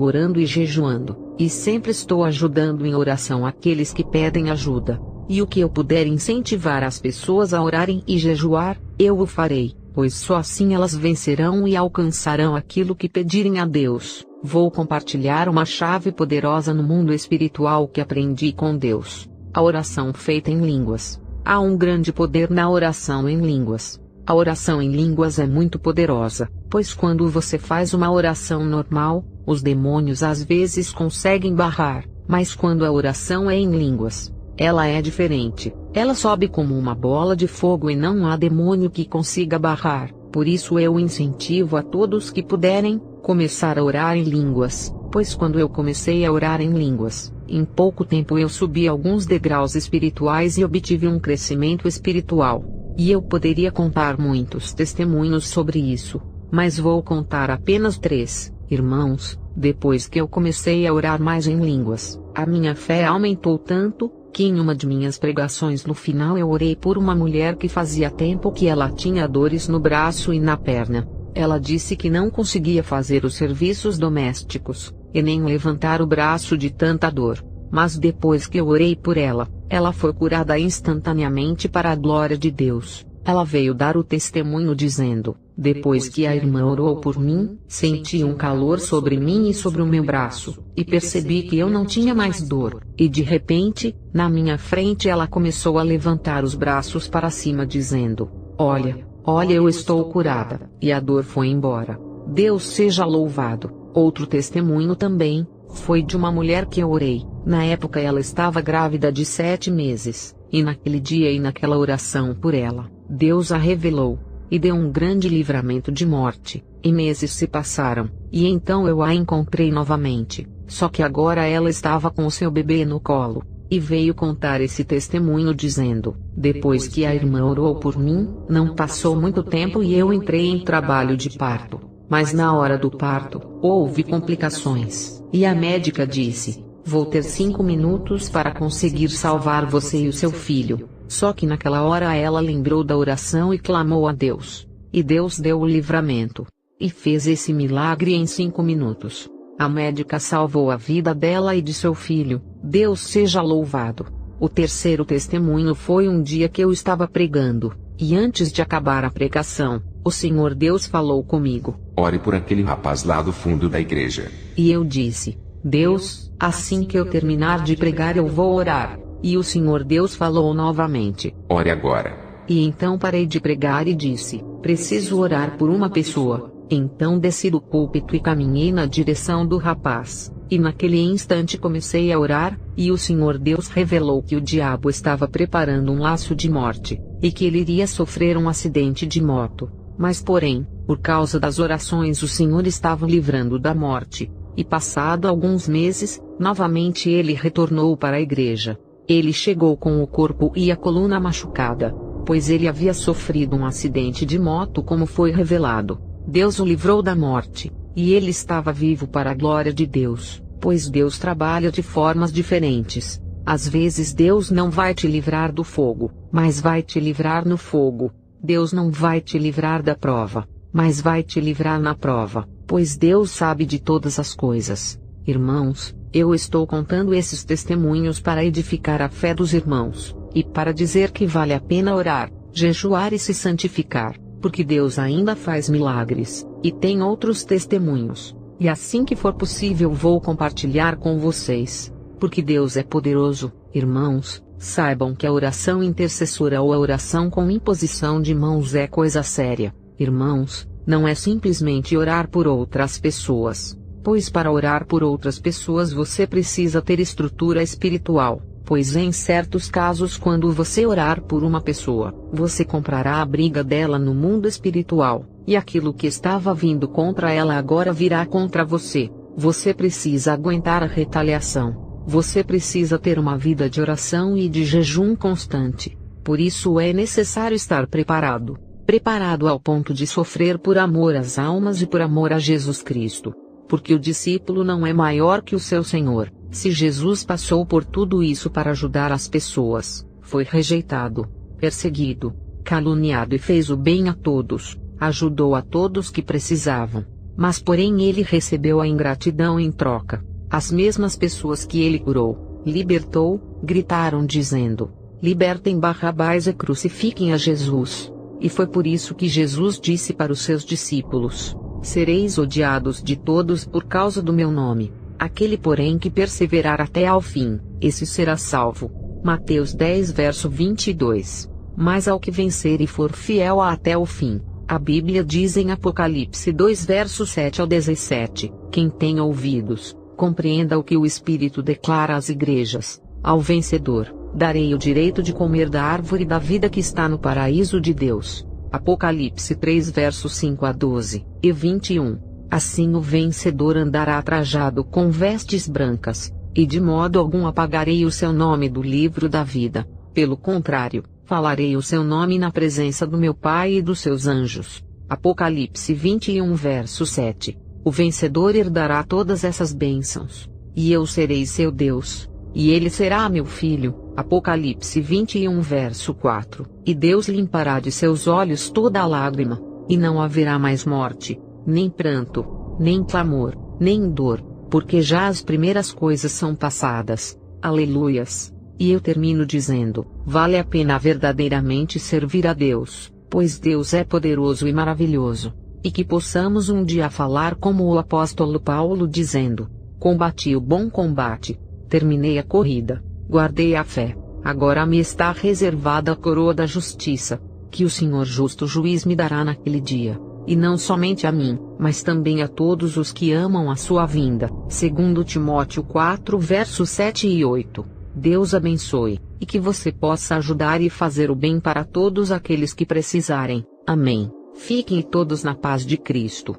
orando e jejuando, e sempre estou ajudando em oração aqueles que pedem ajuda, e o que eu puder incentivar as pessoas a orarem e jejuar, eu o farei, pois só assim elas vencerão e alcançarão aquilo que pedirem a Deus. Vou compartilhar uma chave poderosa no mundo espiritual que aprendi com Deus: a oração feita em línguas. Há um grande poder na oração em línguas. A oração em línguas é muito poderosa, pois quando você faz uma oração normal, os demônios às vezes conseguem barrar, mas quando a oração é em línguas, ela é diferente. Ela sobe como uma bola de fogo e não há demônio que consiga barrar. Por isso eu incentivo a todos que puderem, começar a orar em línguas, pois quando eu comecei a orar em línguas, em pouco tempo eu subi alguns degraus espirituais e obtive um crescimento espiritual. E eu poderia contar muitos testemunhos sobre isso, mas vou contar apenas 3, irmãos. Depois que eu comecei a orar mais em línguas, a minha fé aumentou tanto, que em uma de minhas pregações no final eu orei por uma mulher que fazia tempo que ela tinha dores no braço e na perna. Ela disse que não conseguia fazer os serviços domésticos, e nem levantar o braço de tanta dor. Mas depois que eu orei por ela, ela foi curada instantaneamente para a glória de Deus. Ela veio dar o testemunho dizendo: depois que a irmã orou por mim, senti um calor sobre mim e sobre o meu braço, e percebi que eu não tinha mais dor. E de repente, na minha frente ela começou a levantar os braços para cima dizendo: olha, eu estou curada, e a dor foi embora. Deus seja louvado. Outro testemunho também, foi de uma mulher que eu orei. Na época ela estava grávida de 7 meses, e naquele dia e naquela oração por ela, Deus a revelou, e deu um grande livramento de morte. E meses se passaram, e então eu a encontrei novamente, só que agora ela estava com o seu bebê no colo. e veio contar esse testemunho dizendo: depois que a irmã orou por mim, não passou muito tempo e eu entrei em trabalho de parto. Mas na hora do parto, houve complicações, e a médica disse: vou ter 5 minutos para conseguir salvar você e o seu filho. Só que naquela hora ela lembrou da oração e clamou a Deus. E Deus deu o livramento. E fez esse milagre em 5 minutos. A médica salvou a vida dela e de seu filho. Deus seja louvado. O terceiro testemunho foi um dia que eu estava pregando, e antes de acabar a pregação, o Senhor Deus falou comigo: ore por aquele rapaz lá do fundo da igreja. E eu disse: Deus, assim que eu terminar de pregar eu vou orar. E o Senhor Deus falou novamente: ore agora. E então parei de pregar e disse: preciso orar por uma pessoa. Então desci do púlpito e caminhei na direção do rapaz. E naquele instante comecei a orar, e o Senhor Deus revelou que o diabo estava preparando um laço de morte, e que ele iria sofrer um acidente de moto. Mas porém, por causa das orações o Senhor estava livrando da morte. E passado alguns meses, novamente ele retornou para a igreja. Ele chegou com o corpo e a coluna machucada, pois ele havia sofrido um acidente de moto, como foi revelado. Deus o livrou da morte, e ele estava vivo para a glória de Deus, pois Deus trabalha de formas diferentes. Às vezes Deus não vai te livrar do fogo, mas vai te livrar no fogo. Deus não vai te livrar da prova, mas vai te livrar na prova, pois Deus sabe de todas as coisas. Irmãos, eu estou contando esses testemunhos para edificar a fé dos irmãos, e para dizer que vale a pena orar, jejuar e se santificar, porque Deus ainda faz milagres, e tem outros testemunhos, e assim que for possível vou compartilhar com vocês, porque Deus é poderoso. Irmãos, saibam que a oração intercessora ou a oração com imposição de mãos é coisa séria. Irmãos, não é simplesmente orar por outras pessoas, pois para orar por outras pessoas você precisa ter estrutura espiritual. Pois em certos casos, quando você orar por uma pessoa, você comprará a briga dela no mundo espiritual, e aquilo que estava vindo contra ela agora virá contra você. Você precisa aguentar a retaliação. Você precisa ter uma vida de oração e de jejum constante. Por isso é necessário estar preparado. Preparado ao ponto de sofrer por amor às almas e por amor a Jesus Cristo. Porque o discípulo não é maior que o seu Senhor. Se Jesus passou por tudo isso para ajudar as pessoas, foi rejeitado, perseguido, caluniado e fez o bem a todos, ajudou a todos que precisavam. Mas porém ele recebeu a ingratidão em troca. As mesmas pessoas que ele curou, libertou, gritaram dizendo: libertem Barrabás e crucifiquem a Jesus. E foi por isso que Jesus disse para os seus discípulos: sereis odiados de todos por causa do meu nome. Aquele porém que perseverar até ao fim, esse será salvo. Mateus 10 verso 22. Mas ao que vencer e for fiel até o fim, a Bíblia diz em Apocalipse 2 verso 7 ao 17, quem tem ouvidos, compreenda o que o Espírito declara às igrejas. Ao vencedor, darei o direito de comer da árvore da vida que está no paraíso de Deus. Apocalipse 3 versos 5 a 12, e 21. Assim o vencedor andará trajado com vestes brancas, e de modo algum apagarei o seu nome do livro da vida. Pelo contrário, falarei o seu nome na presença do meu Pai e dos seus anjos. Apocalipse 21 verso 7. O vencedor herdará todas essas bênçãos, e eu serei seu Deus, e ele será meu filho. Apocalipse 21 verso 4. E Deus limpará de seus olhos toda a lágrima, e não haverá mais morte, nem pranto, nem clamor, nem dor, porque já as primeiras coisas são passadas. Aleluias! E eu termino dizendo: vale a pena verdadeiramente servir a Deus, pois Deus é poderoso e maravilhoso. E que possamos um dia falar como o apóstolo Paulo dizendo: combati o bom combate, terminei a corrida, guardei a fé, agora me está reservada a coroa da justiça, que o Senhor justo juiz me dará naquele dia. E não somente a mim, mas também a todos os que amam a sua vinda. 2 Timóteo 4 versos 7 e 8. Deus abençoe, e que você possa ajudar e fazer o bem para todos aqueles que precisarem. Amém. Fiquem todos na paz de Cristo.